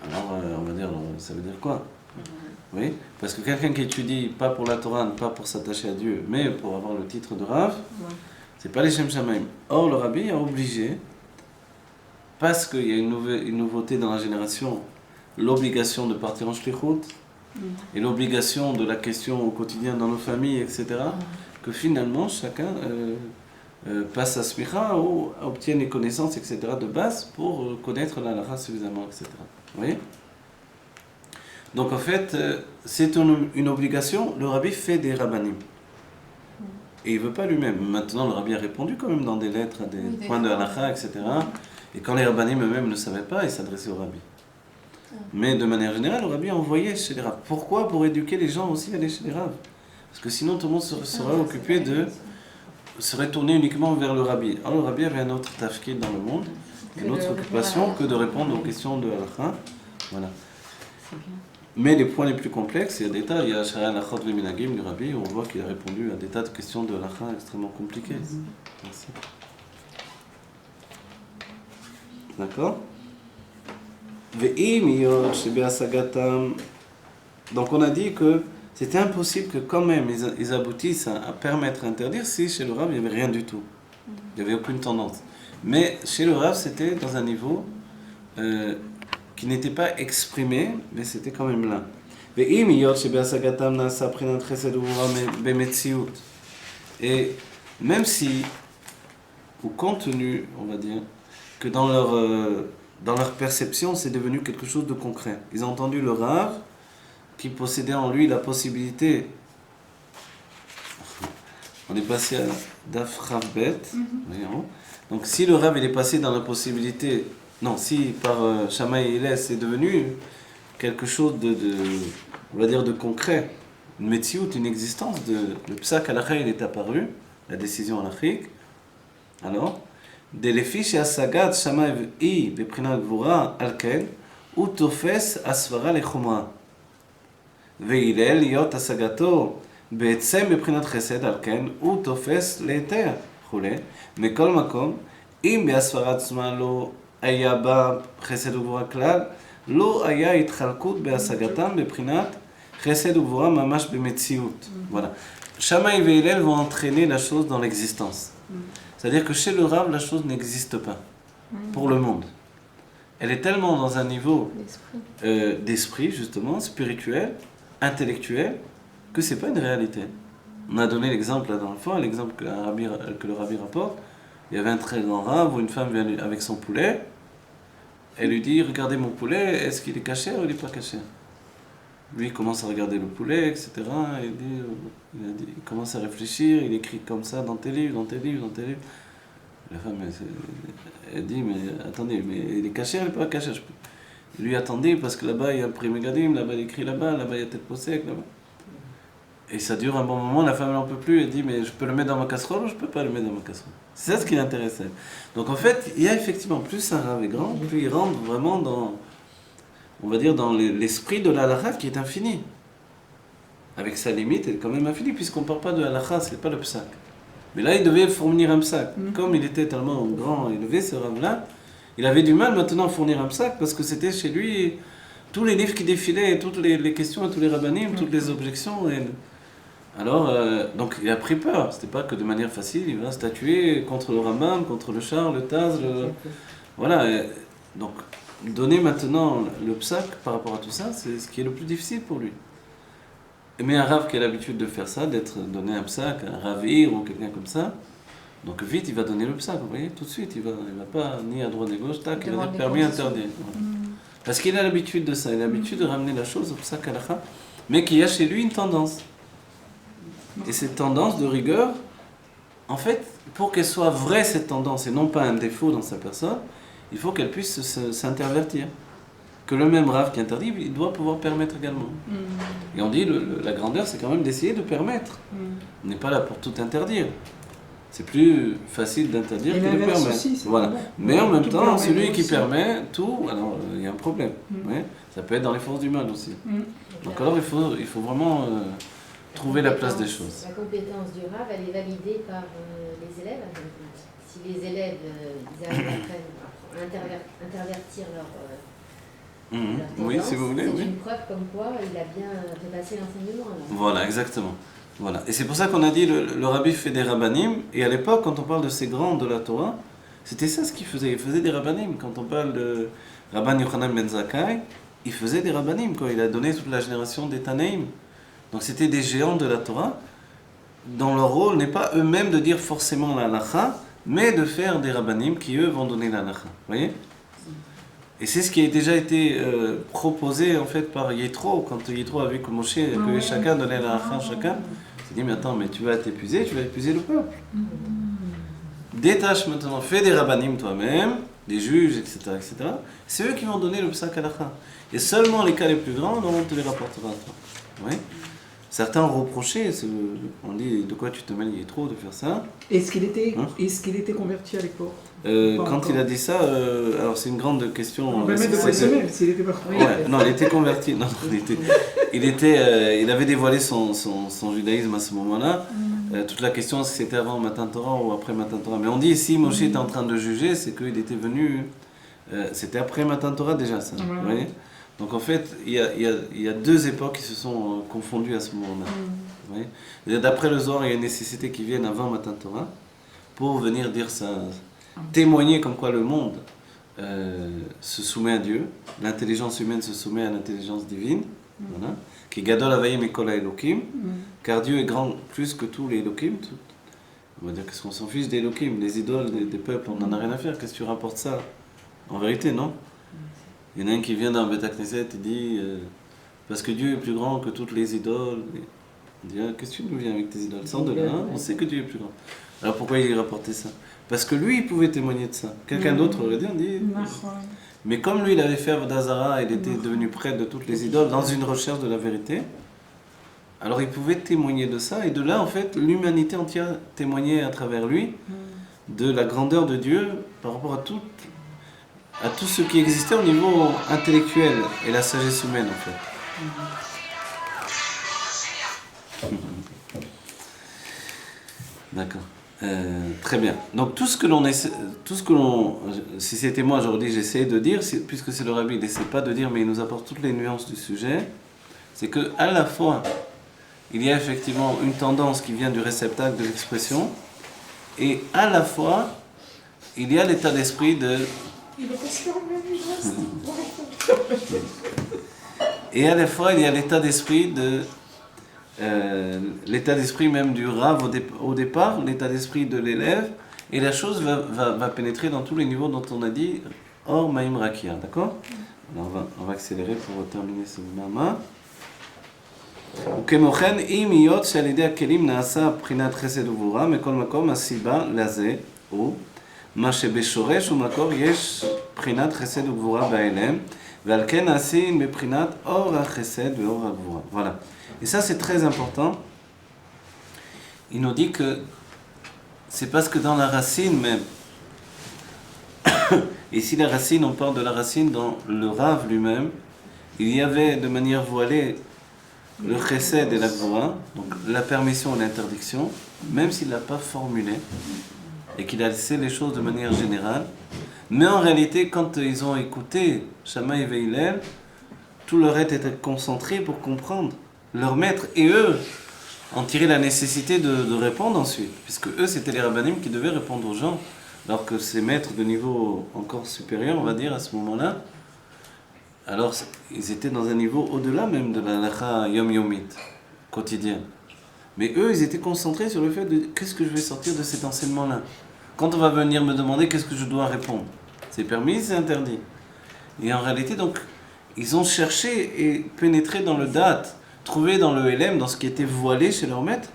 Alors, on va dire, ça veut dire quoi? Oui, parce que quelqu'un qui étudie pas pour la Torah, pas pour s'attacher à Dieu, mais pour avoir le titre de rav, c'est pas l'Eshem Shamaim. Or, le rabbi a obligé, parce qu'il y a une nouveauté dans la génération, l'obligation de partir en shlichut, et l'obligation de la question au quotidien dans nos familles, etc., que finalement chacun passe à smicha ou obtienne les connaissances, etc., de base pour connaître la halakha suffisamment, etc. Vous voyez? Donc en fait, c'est une obligation, le rabbi fait des rabbanim. Et il ne veut pas lui-même. Maintenant, le rabbi a répondu quand même dans des lettres à des points de halakha, etc. Et quand les rabbanim eux-mêmes ne savaient pas, ils s'adressaient au rabbi. Mais de manière générale, le rabbi a envoyé chez les rabbins. Pourquoi? Pour éduquer les gens aussi à aller chez les rabbins. Parce que sinon, tout le monde serait occupé serait tourné uniquement vers le rabbi. Alors le rabbi avait un autre tafkid dans le monde, une autre occupation que de répondre aux questions de halakha. Voilà. Mais les points les plus complexes, il y a des tas, il y a Shara Halachot Veminagim du rabbi, on voit qu'il a répondu à des tas de questions de halakha extrêmement compliquées. Merci. D'accord? Donc on a dit que c'était impossible que quand même ils aboutissent à permettre, à interdire si chez le Rav il n'y avait rien du tout. Il n'y avait aucune tendance. Mais chez le Rav c'était dans un niveau qui n'était pas exprimé, mais c'était quand même là. Et même si, au contenu, on va dire, que dans leur perception, c'est devenu quelque chose de concret. Ils ont entendu le Rav qui possédait en lui la possibilité. On est passé à Daf Rav Bet. Donc si le Rav il est passé dans la possibilité, non, si par Shammai et Hillel c'est devenu quelque chose on va dire de concret, une metsiout, une existence, le psak halakha il est apparu, la décision halachique. Alors דלפי שהשגת שמאי היא בבחינת גבורה על כן, הוא תופס הסברה לחומרה. והלל להיות השגתו בעצם בבחינת חסד על כן, הוא תופס להיתר וכו'. מכל מקום, אם בהסברה עצמה לא היה בה חסד וגבורה כלל, לא היה התחלקות בהשגתם בבחינת חסד וגבורה ממש במציאות. Voilà. Shammai et Hillel vont entraîner la chose dans l'existence. C'est-à-dire que chez le Rav, la chose n'existe pas pour le monde. Elle est tellement dans un niveau d'esprit, justement, spirituel, intellectuel, que ce n'est pas une réalité. On a donné l'exemple là dans le fond, l'exemple que le Rabbi rapporte. Il y avait un très grand Rav où une femme vient avec son poulet. Elle lui dit, regardez mon poulet, est-ce qu'il est caché ou il n'est pas caché? Lui, il commence à regarder le poulet, etc. Il commence à réfléchir, il écrit comme ça dans tes livres, dans tes livres, dans tes livres. La femme, elle dit, mais attendez, mais il est caché ou il n'est pas caché? Lui, attendez, parce que là-bas, il y a un prix Megadim, là-bas, il écrit là-bas, il y a tête sec, là-bas. Et ça dure un bon moment, la femme, elle n'en peut plus, elle dit, mais je peux le mettre dans ma casserole ou je ne peux pas le mettre dans ma casserole? C'est ça ce qui l'intéressait. Donc en fait, il y a effectivement, plus un Rav est grand, plus il rentre vraiment dans... on va dire dans l'esprit de la halakha qui est infini. Avec sa limite, elle est quand même infinie, puisqu'on ne parle pas de halakha, ce n'est pas le psak. Mais là, il devait fournir un psak. Comme il était tellement grand et élevé, ce Rav-là, il avait du mal maintenant à fournir un psak, parce que c'était chez lui tous les livres qui défilaient, toutes les questions, tous les rabbanim, toutes les objections. Alors, donc il a pris peur. C'était pas que de manière facile, il va statuer contre le Rambam, contre le Char, le Taz, voilà. Donc, donner maintenant le psak par rapport à tout ça, c'est ce qui est le plus difficile pour lui. Mais un Rav qui a l'habitude de faire ça, d'être donné un psak, un ravir ou quelqu'un comme ça, donc vite il va donner le psak, vous voyez, tout de suite, il va pas ni à droite ni à gauche, tac, il va dire permis, interdit. Parce qu'il a l'habitude de ça, il a l'habitude de ramener la chose au psak halakha, mais qu'il y a chez lui une tendance. Et cette tendance de rigueur, en fait, pour qu'elle soit vraie cette tendance et non pas un défaut dans sa personne, il faut qu'elle puisse s'intervertir. Que le même Rav qui interdit, il doit pouvoir permettre également. Et on dit, la grandeur, c'est quand même d'essayer de permettre. On n'est pas là pour tout interdire. C'est plus facile d'interdire que de permettre. Aussi, voilà. Bon. Mais en même Tout temps, permet celui qui aussi. permet tout, alors il y a un problème. Ouais. Ça peut être dans les forces du mal aussi. Donc alors il faut vraiment trouver la place des choses. La compétence du Rav, elle est validée par les élèves. Si les élèves ils arrivent après à intervertir leur Oui, tendance, si vous voulez. c'est Oui. une preuve comme quoi il a bien fait passer l'enseignement. alors. Voilà, exactement. Voilà. Et c'est pour ça qu'on a dit le rabbi fait des rabbanim. Et à l'époque, quand on parle de ces grands de la Torah, c'était ça ce qu'il faisait. Il faisait des rabbanim. Quand on parle de Rabban Yochanan ben Zakkai, il faisait des rabbanim. Il a donné toute la génération des Tanaïm. Donc c'était des géants de la Torah, dont leur rôle n'est pas eux-mêmes de dire forcément la halakha, mais de faire des rabbanim qui eux vont donner la halakha. Vous voyez ? Et c'est ce qui a déjà été proposé en fait par Yitro, quand Yitro a vu que Moshe, que chacun donnait la halakha à chacun. Il s'est dit, mais attends, mais tu vas t'épuiser, tu vas épuiser le peuple. Détache maintenant, fais des rabbanim toi-même, des juges, etc., etc. C'est eux qui vont donner le psak halakha. Et seulement les cas les plus grands, on te les rapportera à toi. Oui. Certains ont reproché, on dit, de quoi tu te mêles, il est trop de faire ça. Est-ce qu'il était, Hein converti à l'époque? Quand il a dit ça, alors c'est une grande question. On va le mettre de quoi semaine, s'il était pas converti. Ouais, non, il était converti. Non, il avait dévoilé son judaïsme à ce moment-là. Toute la question, est-ce que c'était avant Matan Torah ou après Matan Torah. Mais on dit, si Moshe était en train de juger, c'est qu'il était venu... c'était après Matan Torah déjà, ça. Vous voyez ? Donc en fait, il y a deux époques qui se sont confondues à ce moment-là. Vous voyez ? Et d'après le Zohar, il y a une nécessité qui vienne avant Matan Torah pour venir dire ça, témoigner comme quoi le monde se soumet à Dieu, l'intelligence humaine se soumet à l'intelligence divine, voilà, qui gadol avayim ekol haElokim, car Dieu est grand plus que tous les Elokim. On va dire qu'est-ce qu'on s'en fiche des Elokim, les idoles des peuples, on n'en a rien à faire, qu'est-ce que tu rapportes ça? En vérité, non? Il y en a un qui vient dans Beth Knesset et dit parce que Dieu est plus grand que toutes les idoles. On dit qu'est-ce que tu nous viens avec tes idoles? Sors de là, hein, on sait que Dieu est plus grand. Alors pourquoi il rapportait ça? Parce que lui, il pouvait témoigner de ça. Quelqu'un d'autre aurait dit, on dit. Mais comme lui, il avait fait Avodah Zara, il était devenu près de toutes les idoles dans une recherche de la vérité, alors il pouvait témoigner de ça. Et de là, en fait, l'humanité entière témoignait à travers lui de la grandeur de Dieu par rapport à tout ce qui existait au niveau intellectuel et la sagesse humaine, en fait. D'accord. Très bien. Donc tout ce que l'on si c'était moi aujourd'hui, j'essaie de dire, puisque c'est le rabbi, il n'essaie pas de dire, mais il nous apporte toutes les nuances du sujet, c'est que à la fois, il y a effectivement une tendance qui vient du réceptacle de l'expression, et à la fois, il y a l'état d'esprit de... Et à la fois, il y a l'état d'esprit de... l'état d'esprit même du Rav au départ, l'état d'esprit de l'élève, et la chose va pénétrer dans tous les niveaux dont on a dit Or Maïm Rakia, d'accord? Alors on va accélérer pour terminer ce mama. וכמוכן, אם היות שעל ידי הכלים נעשה בחינת חסד וגבורה, מכל מקום הסיבה לזה הוא מה שבשורש ומקור יש בחינת חסד וגבורה בהלם, ועל כן נעשים בבחינת אור החסד ואור הגבורה. Voilà. Et ça c'est très important. Il nous dit que c'est parce que dans la racine même, et si la racine, on parle de la racine dans le Rav lui-même, il y avait de manière voilée le chesed et la gvura, donc la permission et l'interdiction, même s'il ne l'a pas formulé et qu'il a laissé les choses de manière générale. Mais en réalité, quand ils ont écouté Shammai et Hillel, tout leur être était concentré pour comprendre leur maître, et eux en tirer la nécessité de répondre ensuite, puisque eux c'était les rabbanim qui devaient répondre aux gens, alors que ces maîtres de niveau encore supérieur, on va dire à ce moment-là, alors ils étaient dans un niveau au-delà même de la halakha yom-yomit, quotidienne. Mais eux, ils étaient concentrés sur le fait de qu'est-ce que je vais sortir de cet enseignement-là. Quand on va venir me demander qu'est-ce que je dois répondre, c'est permis, c'est interdit. Et en réalité, donc, ils ont cherché et pénétré dans le date, trouvé dans le LM, dans ce qui était voilé chez leur maître,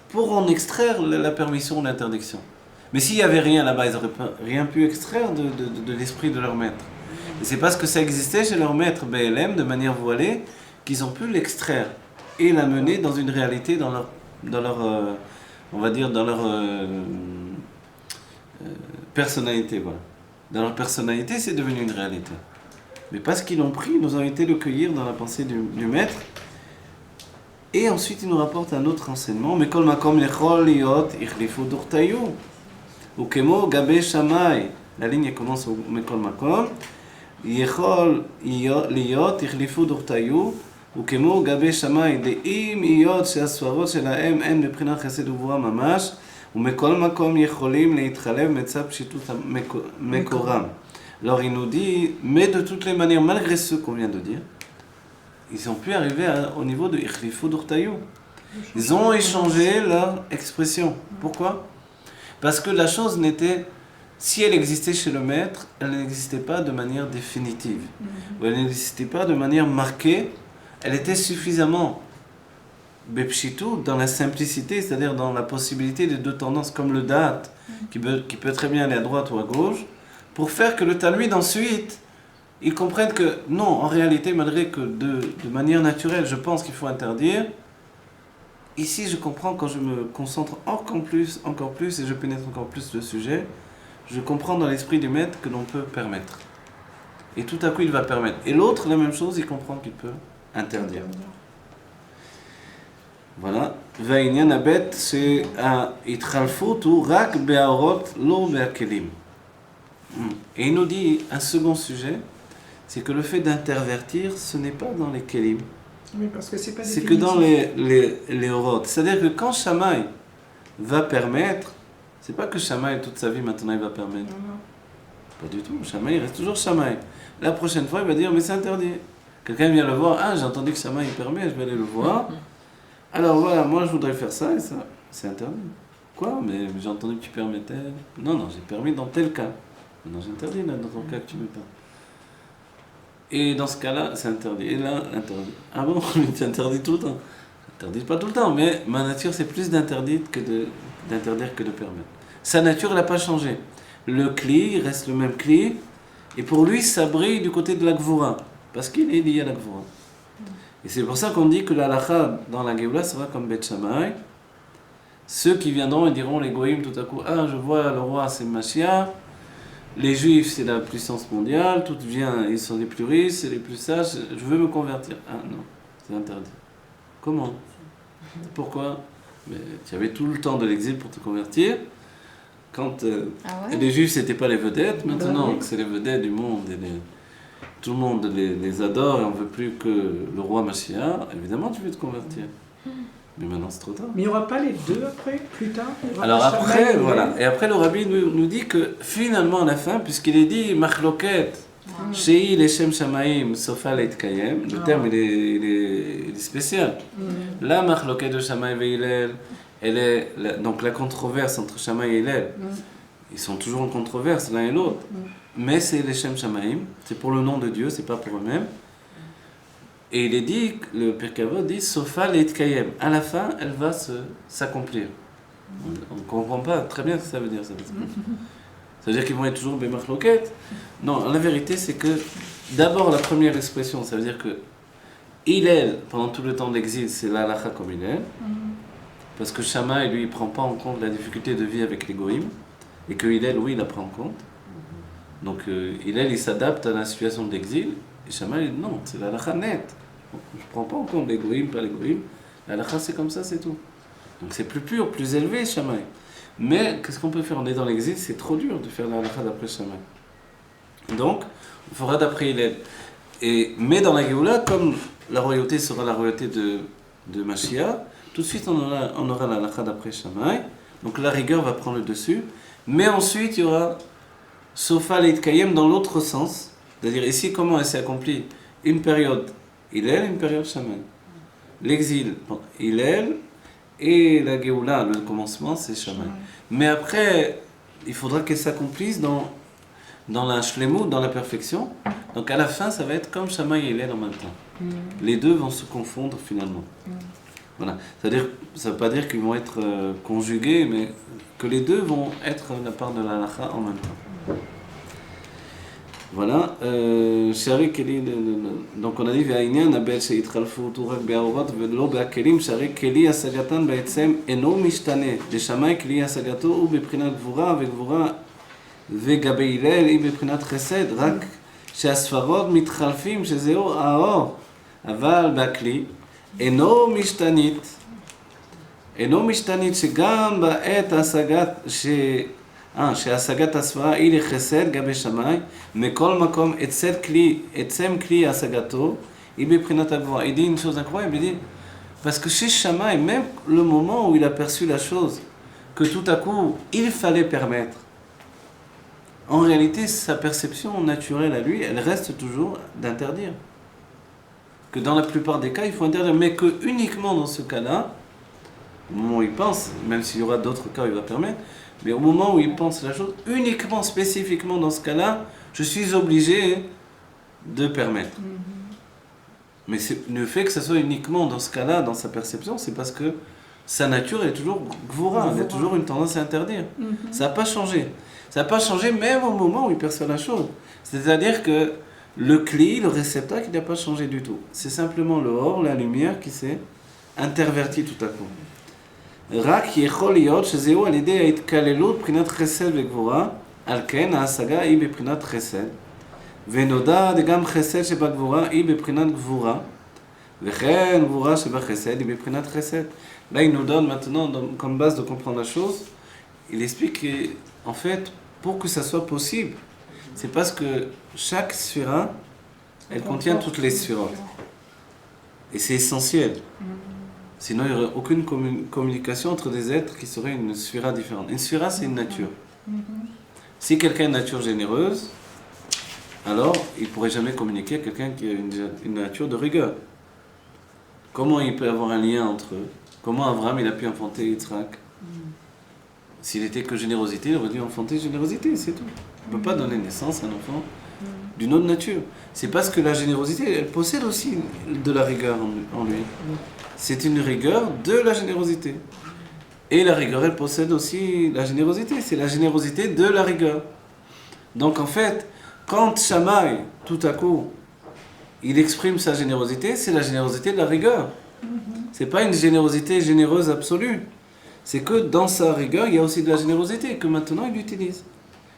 pour en extraire la permission ou l'interdiction. Mais s'il n'y avait rien là-bas, ils n'auraient rien pu extraire de l'esprit de leur maître. Et c'est parce que ça existait chez leur maître BLM de manière voilée qu'ils ont pu l'extraire et l'amener dans une réalité dans leur on va dire, dans leur personnalité. Voilà. Dans leur personnalité, c'est devenu une réalité. Mais parce qu'ils l'ont pris, nous ont été le cueillir dans la pensée du maître. Et ensuite, il nous rapporte un autre enseignement. Mekol makom lechol liot ichlifu durtayu. Ukemo gabe shamay. La ligne commence au Mekol makom. Yechol liot ichlifu durtayu. וכמו גבי שמאי, דעים היות שהספרות שלהם הן מבחינת חסד וגבורה ממש, ומכל מקום יכולים להתחלב מצב פשיטות מקורם. Alors il nous dit, mais de toutes les manières, malgré ce qu'on vient de dire, ils ont pu arriver au niveau de Ikhlifu Durtayu. Ils ont échangé leur expression. Pourquoi? Parce que la chose n'était, si elle existait chez le maître, elle n'existait pas de manière définitive. Ou elle n'existait pas de manière marquée. Elle était suffisamment bepshitou dans la simplicité, c'est-à-dire dans la possibilité de deux tendances comme le date, qui peut très bien aller à droite ou à gauche, pour faire que le talmud ensuite, il comprenne que non, en réalité, malgré que de manière naturelle, je pense qu'il faut interdire, ici je comprends quand je me concentre encore plus, et je pénètre encore plus le sujet, je comprends dans l'esprit du maître que l'on peut permettre. Et tout à coup, il va permettre. Et l'autre, la même chose, il comprend qu'il peut interdire. Voilà. והעניין הבט שההתחלפות הוא רק בהאורות, לא בהכלים. Et il nous dit un second sujet, c'est que le fait d'intervertir, ce n'est pas dans les kelim. Oui, parce que c'est pas c'est que dans les orot. C'est-à-dire que quand Shammai va permettre, c'est pas que Shammai toute sa vie maintenant il va permettre. Pas du tout. Shammai il reste toujours Shammai. La prochaine fois il va dire mais c'est interdit. Quelqu'un vient le voir, ah j'ai entendu que Shammai il permet, je vais aller le voir. Alors voilà, moi je voudrais faire ça et ça, c'est interdit. Quoi? Mais j'ai entendu que tu permettais. Non, j'ai permis dans tel cas. Non, j'ai interdit là, dans ton cas que tu ne veux pas. Et dans ce cas-là, c'est interdit. Et là, interdit. Ah bon? Tu interdis tout le temps? Interdit pas tout le temps, mais ma nature c'est plus d'interdire que de permettre. Sa nature elle n'a pas changé. Le kli reste le même kli, et pour lui ça brille du côté de la gvura. Parce qu'il est lié à la Gvura. Et c'est pour ça qu'on dit que la halakha dans la Géoula sera comme Beth Shammai. Ceux qui viendront et diront, les goïms tout à coup, ah je vois le roi c'est Mashiach, les juifs c'est la puissance mondiale, tout vient, ils sont les plus riches, c'est les plus sages, je veux me convertir. Ah non, c'est interdit. Comment? Pourquoi? Mais tu avais tout le temps de l'exil pour te convertir. Quand les juifs c'était pas les vedettes, maintenant c'est les vedettes du monde. Tout le monde les adore et on ne veut plus que le roi Mashiach, évidemment tu veux te convertir. Mais maintenant c'est trop tard. Mais il n'y aura pas les deux après, plus tard? Alors après, voilà. Et après le rabbi nous dit que finalement à la fin, puisqu'il est dit Machloket, Shei Leshem Shamaim, Sofa Leit Kayem, le terme il est spécial. La Machloket de Shammai et Hillel, donc la controverse entre Shammai et Hillel, ils sont toujours en controverse l'un et l'autre. Mais c'est les Shem Shamaim, c'est pour le nom de Dieu, c'est pas pour eux-mêmes. Et il est dit, le Pirkei Avot dit, Sofa Leit Kayem. À la fin, elle va s'accomplir. On ne comprend pas très bien ce que ça veut dire. Ça veut dire qu'ils vont être toujours Bemachloket. Non, la vérité, c'est que d'abord, la première expression, ça veut dire que Hillel, pendant tout le temps d'exil, c'est la halakha comme Hillel. Parce que Shammai, lui, il ne prend pas en compte la difficulté de vie avec les goïms. Et que Hillel, oui, il la prend en compte. Donc Hillel, il s'adapte à la situation d'exil, et Shammai, non, c'est la halakha nette. Je ne prends pas en compte les goïms, pas les goïms. La halakha, c'est comme ça, c'est tout. Donc c'est plus pur, plus élevé, Shammai. Mais qu'est-ce qu'on peut faire? On est dans l'exil, c'est trop dur de faire la halakha d'après Shammai. Donc, on fera d'après Hillel. Mais dans la Géoula, comme la royauté sera la royauté de Mashiach, tout de suite on aura la halakha d'après Shammai. Donc la rigueur va prendre le dessus. Mais ensuite, il y aura Sofa Leit Kayem dans l'autre sens, c'est-à-dire ici comment elle s'est accomplie, une période Hillel, une période Shammai. L'exil, Hillel, et la Géoula, le commencement, c'est Shammai. Mais après, il faudra qu'elle s'accomplisse dans la Shlemut, dans la perfection, Donc à la fin, ça va être comme Shammai et Hillel en même temps. Les deux vont se confondre finalement. Voilà. C'est-à-dire, ça ne veut pas dire qu'ils vont être conjugués, mais que les deux vont être la part de la halakha en même temps. Voilà. Donc on a dit Ve'ainyan abel she'itchalfutu rak be'aorot ve'lo be'akelim shari keli asagatan ba'etzem eno mishtane לשמאי כלי השגתו הוא בבחינת גבורה וגבורה וגבי הלל היא בבחינת חסד רק שהספרות מתחלפים שזהו האור אבל בכלי אינו משתנית שגם בעת שהשגת הספרה היא לחסד גבי שמאי מכל מקום עצם כלי השגתו היא בבחינת הגבורה. Il dit une chose incroyable, il dit parce que chez Shammai, même le moment où il a perçu la chose que tout à coup il fallait permettre, en réalité sa perception naturelle à lui, elle reste toujours d'interdire. Que dans la plupart des cas, il faut interdire, mais que uniquement dans ce cas-là, au moment où il pense, même s'il y aura d'autres cas où il va permettre, mais au moment où il pense la chose, uniquement, spécifiquement dans ce cas-là, je suis obligé de permettre. Mais le fait que ce soit uniquement dans ce cas-là, dans sa perception, c'est parce que sa nature est toujours gvura, elle a toujours une tendance à interdire. Ça n'a pas changé. Ça n'a pas changé même au moment où il perçoit la chose. C'est-à-dire que le cli, le réceptacle, il n'a pas changé du tout. C'est simplement le or, la lumière qui s'est intervertie tout à coup. רק יכול להיות שזהו על ידי ההתקללות בבחינת חסד וגבורה, על כן ההשגה היא בבחינת חסד, ונודע גם חסד שבגבורה היא בבחינת גבורה, וכן גבורה שבחסד היא בבחינת חסד. Là, il nous donne maintenant, comme base de comprendre la chose, il explique qu'en fait, pour que ça soit possible, c'est parce que chaque sphira, elle contient toutes les sphirotes. Et c'est essentiel. Sinon, il n'y aurait aucune communication entre des êtres qui seraient une sphira différente. Une sphira, c'est une nature. Si quelqu'un a une nature généreuse, alors il ne pourrait jamais communiquer à quelqu'un qui a une nature de rigueur. Comment il peut avoir un lien entre eux? Comment Abraham il a pu enfanter Yitzhak? S'il n'était que générosité, il aurait dû enfanter générosité, c'est tout. On ne peut pas donner naissance à un enfant d'une autre nature. C'est parce que la générosité, elle possède aussi de la rigueur en lui. C'est une rigueur de la générosité. Et la rigueur, elle possède aussi la générosité. C'est la générosité de la rigueur. Donc en fait, quand Shammai, tout à coup, il exprime sa générosité, c'est la générosité de la rigueur. C'est pas une générosité généreuse absolue. C'est que dans sa rigueur, il y a aussi de la générosité que maintenant il utilise.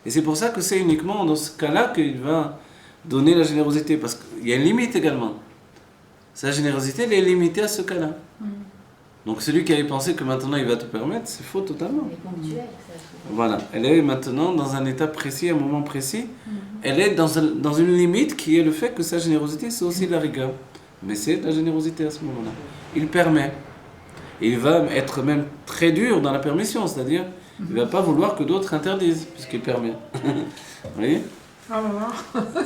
Et c'est pour ça que c'est uniquement dans ce cas-là qu'il va donner la générosité. Parce qu'il y a une limite également. Sa générosité, elle est limitée à ce cas-là. Donc celui qui avait pensé que maintenant il va te permettre, c'est faux totalement. Voilà, elle est maintenant dans un état précis, un moment précis. Elle est dans une limite qui est le fait que sa générosité, c'est aussi de la rigueur. Mais c'est de la générosité à ce moment-là. Il permet. Et il va être même très dur dans la permission, c'est-à-dire il ne va pas vouloir que d'autres interdisent, puisqu'il permet. Vous voyez? Ah là là.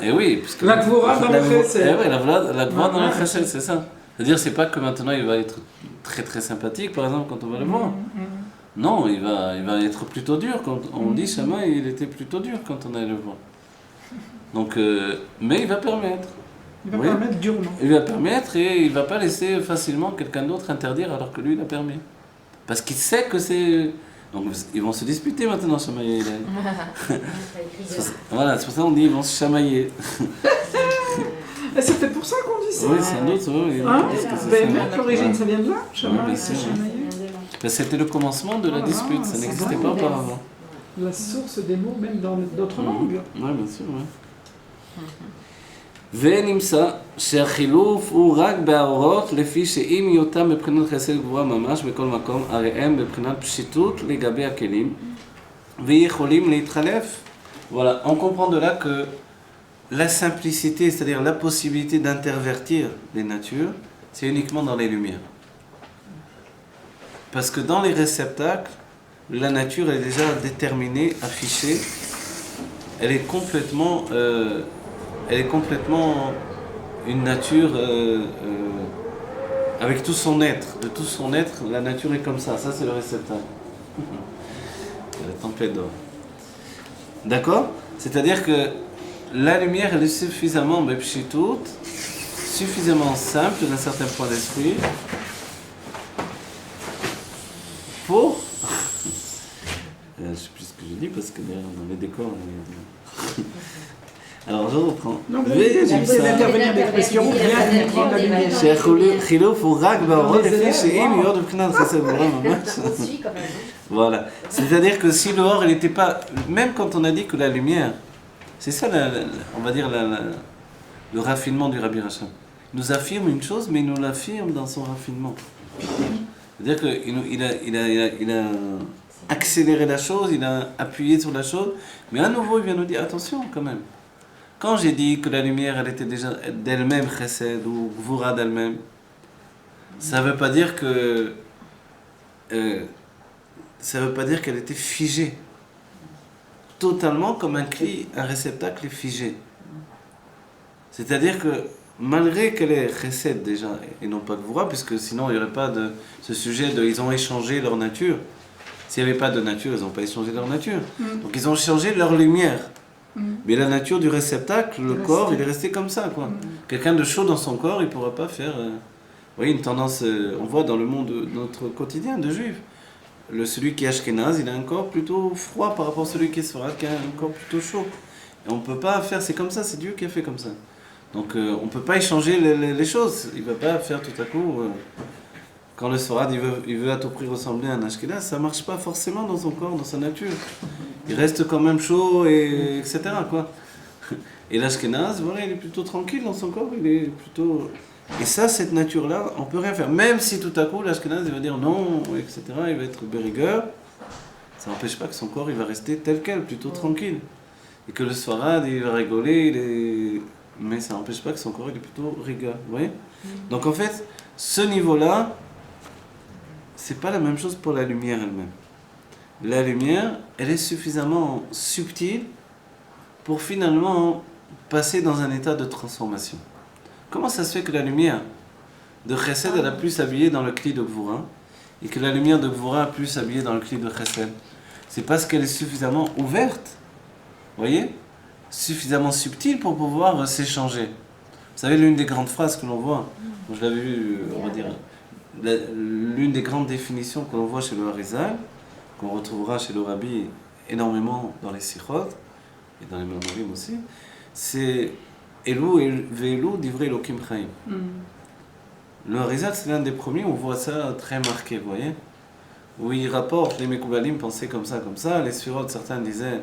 Et oui, puisque La gvora dans le chesed. Eh oui, la gvora dans le chesed, c'est ça. C'est-à-dire, c'est pas que maintenant il va être très très sympathique, par exemple, quand on va le voir. Non, il va être plutôt dur. Quand on dit Shammai, il était plutôt dur quand on allait le voir. Donc, mais il va permettre. Il va permettre durement. Il va permettre et il ne va pas laisser facilement quelqu'un d'autre interdire alors que lui, il a permis. Parce qu'il sait que c'est... Donc, ils vont se disputer maintenant, Shammai et Hillel. Voilà, c'est pour ça qu'on dit ils vont se chamailler. Et c'est peut-être pour ça qu'on dit ça. Oui, sans doute. Oui, Ben, l'origine, ça vient de là, Shammai. Oui, bien sûr. C'était le commencement de la dispute, ça n'existait pas auparavant. La source des mots, même dans d'autres langues. Oui, bien sûr, oui. ונמצא שהחילוף הוא רק בהאורות לפי שאם היותם מבחינת חסד גבורה ממש בכל מקום, הרי הם בבחינת פשיטות לגבי הכלים ויכולים להתחלף. Voilà, on comprend de là que la simplicité, c'est-à-dire la possibilité d'intervertir les natures, c'est uniquement dans les lumières. Parce que dans les réceptacles, la nature est déjà déterminée, affichée, elle est complètement une nature avec tout son être. De tout son être, la nature est comme ça. Ça, c'est le réceptacle. La tempête d'or. D'accord? C'est-à-dire que la lumière, elle est suffisamment bepshitout, suffisamment simple d'un certain point d'esprit pour... je ne sais plus ce que je dis parce que derrière, dans les décors... Alors je reprends. Non, vous avez d'intervenir des questions, bien comprendre la lumière. חילוף הוא רק באורות לפי שאם יורד מבחינת חסד גבורה ממש. On suit quand même. Voilà. C'est-à-dire que si le or, il n'était pas... Même quand on a dit que la lumière, c'est ça, on va dire, le raffinement du Rabbi Racham. Il nous affirme une chose, mais il nous l'affirme dans son raffinement. C'est-à-dire qu'il a accéléré la chose, il a appuyé sur la chose, mais à nouveau, il vient nous dire, attention quand même. Quand j'ai dit que la lumière, elle était déjà d'elle-même chesed ou gvura d'elle-même, ça ne veut pas dire que... ça ne veut pas dire qu'elle était figée. Totalement comme un cli, un réceptacle est figé. C'est-à-dire que malgré qu'elle est chesed déjà, et non pas gvura, puisque sinon il n'y aurait pas de ce sujet de ils ont échangé leur nature. S'il n'y avait pas de nature, ils n'ont pas échangé leur nature. Donc ils ont changé leur lumière. Mais la nature du réceptacle, le corps, il est resté comme ça, quoi. Quelqu'un de chaud dans son corps, il ne pourra pas faire... vous voyez, une tendance, on voit dans le monde de notre quotidien de juifs. Celui qui est ashkénaze, il a un corps plutôt froid par rapport à celui qui est sfarad, qui a un corps plutôt chaud. Et on ne peut pas faire, c'est comme ça, c'est Dieu qui a fait comme ça. Donc on ne peut pas échanger les choses. Il ne va pas faire tout à coup... quand le sfarad, il veut à tout prix ressembler à un ashkénaze, ça ne marche pas forcément dans son corps, dans sa nature. Il reste quand même chaud, etc. quoi. Et l'ashkénaze, voilà, il est plutôt tranquille dans son corps, il est plutôt... Et ça, cette nature-là, on ne peut rien faire. Même si tout à coup, l'ashkénaze, il va dire non, etc., il va être bérigueur, ça n'empêche pas que son corps, il va rester tel quel, plutôt tranquille. Et que le sfarad, il va rigoler, mais ça n'empêche pas que son corps, il est plutôt rigueur. Vous voyez ? Donc en fait, ce niveau-là, c'est pas la même chose pour la lumière elle-même. La lumière, elle est suffisamment subtile pour finalement passer dans un état de transformation. Comment ça se fait que la lumière de Chesed, elle a pu s'habiller dans le cli de Gvura et que la lumière de Gvura a pu s'habiller dans le cli de Chesed? C'est parce qu'elle est suffisamment ouverte, vous voyez, suffisamment subtile pour pouvoir s'échanger. Vous savez, l'une des grandes phrases que l'on voit, je l'avais vu, on va dire, l'une des grandes définitions que l'on voit chez le Harizal, qu'on retrouvera chez le Rabbi énormément dans les Sichot et dans les Memorim aussi, c'est Elou ve'elou divrei Elokim chaim. Le Harizal, c'est l'un des premiers où on voit ça très marqué, vous voyez, où il rapporte, les Mekoubalim pensaient comme ça, les Sphirot, certains disaient,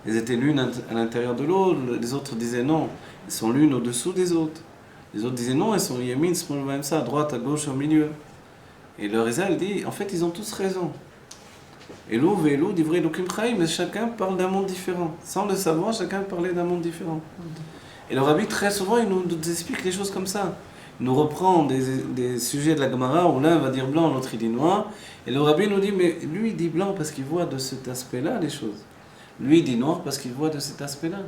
elles étaient l'une à l'intérieur de l'autre, les autres disaient non, elles sont l'une au-dessous des autres. Les autres disaient non, elles sont Yamin, Smol, même ça, à droite, à gauche, au milieu. Et le Harizal dit, en fait, ils ont tous raison. Elou ve'elou divrei Elokim chaim, mais chacun parle d'un monde différent. Sans le savoir, chacun parlait d'un monde différent. Et le Rabbi, très souvent, il nous explique les choses comme ça. Il nous reprend des sujets de la Gemara où l'un va dire blanc, l'autre il dit noir. Et le Rabbi nous dit, mais lui il dit blanc parce qu'il voit de cet aspect-là les choses. Lui il dit noir parce qu'il voit de cet aspect-là.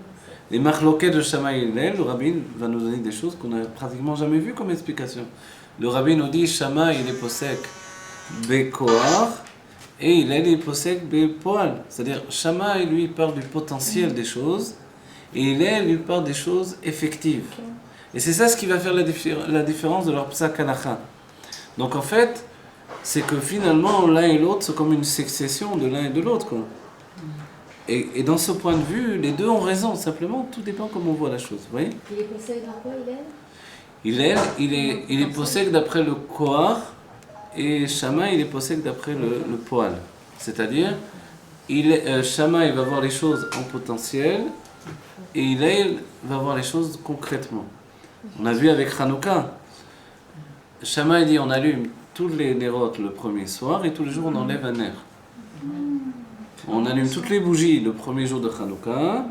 Les marloquets de Shammai et Hillel, le Rabbi va nous donner des choses qu'on n'a pratiquement jamais vues comme explication. Le Rabbi nous dit, Shammai il est posek bekoar et Hillel il est posek bepoal. C'est-à-dire, Shammai lui parle du potentiel des choses et Hillel lui parle des choses effectives. Et c'est ça ce qui va faire la différence de leur psak halacha. Donc en fait, c'est que finalement l'un et l'autre sont comme une succession de l'un et de l'autre, quoi. Et dans ce point de vue, les deux ont raison, simplement tout dépend comment on voit la chose, vous voyez. Il est possède dans quoi, Hillel? Il est possède d'après le koar et Shammai il est possède d'après le poal. C'est-à-dire, Shammai va voir les choses en potentiel et Hillel va voir les choses concrètement. On a vu avec Hanouka, Shammai dit on allume tous les nérotes le premier soir et tous les jours on enlève un ner. On allume toutes les bougies le premier jour de Hanouka,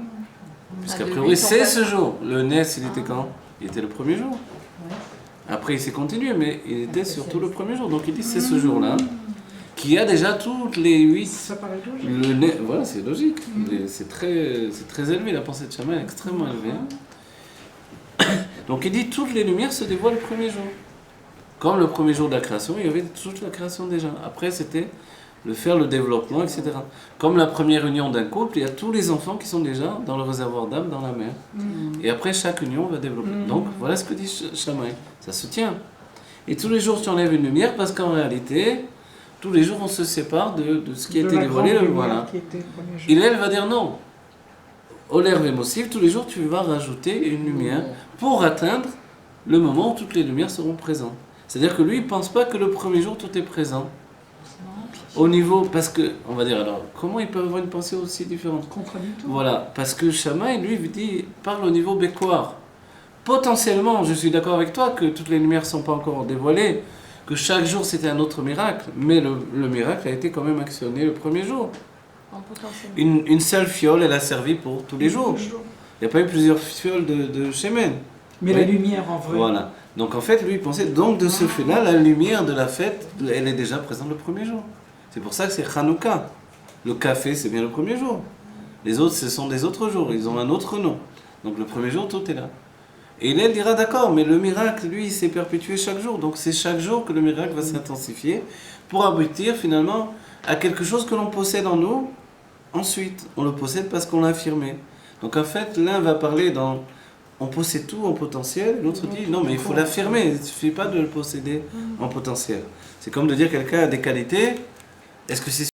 puisqu'a priori c'est ce jour. Le Nes il était quand? Il était le premier jour. Après il s'est continué, mais il était surtout le premier jour. Donc il dit c'est ce jour-là qui a déjà toutes les 8. Ça paraît logique. Le Nes, voilà, c'est logique. C'est très élevé, la pensée de Shammai est extrêmement élevée. Donc il dit toutes les lumières se dévoilent le premier jour. Comme le premier jour de la création, il y avait toute la création déjà. Après c'était le développement, etc. Comme la première union d'un couple, il y a tous les enfants qui sont déjà dans le réservoir d'âme, dans la mère. Et après, chaque union va développer. Donc, voilà ce que dit Shammai. Ça se tient. Et tous les jours, tu enlèves une lumière parce qu'en réalité, tous les jours, on se sépare de ce qui a De été la dévoilé. grande lumière Voilà. qui était le premier jour. Il elle va dire non. Oler Vemosif, tous les jours, tu vas rajouter une lumière pour atteindre le moment où toutes les lumières seront présentes. C'est-à-dire que lui, il ne pense pas que le premier jour, tout est présent. Au niveau, parce que, on va dire alors, comment ils peuvent avoir une pensée aussi différente? Contradictoire. Voilà, parce que Shammai, lui, parle au niveau bécoir. Potentiellement, je suis d'accord avec toi que toutes les lumières ne sont pas encore dévoilées, que chaque jour c'était un autre miracle, mais le miracle a été quand même actionné le premier jour. En potentiel. Une seule fiole, elle a servi pour tous les jours. Il n'y a pas eu plusieurs fioles de Shemen. Mais Oui. la lumière en vrai. Voilà. Donc en fait, lui, il pensait, donc de ce fait-là, la lumière de la fête, elle est déjà présente le premier jour. C'est pour ça que c'est Hanouka. Le café, c'est bien le premier jour. Les autres, ce sont des autres jours. Ils ont un autre nom. Donc le premier jour, tout est là. Et il dira, d'accord, mais le miracle, lui, il s'est perpétué chaque jour. Donc c'est chaque jour que le miracle va s'intensifier pour aboutir finalement à quelque chose que l'on possède en nous. Ensuite, on le possède parce qu'on l'a affirmé. Donc en fait, l'un va parler dans... On possède tout en potentiel, l'autre dit non mais il faut l'affirmer, il ne suffit pas de le posséder en potentiel. C'est comme de dire quelqu'un a des qualités, est-ce que c'est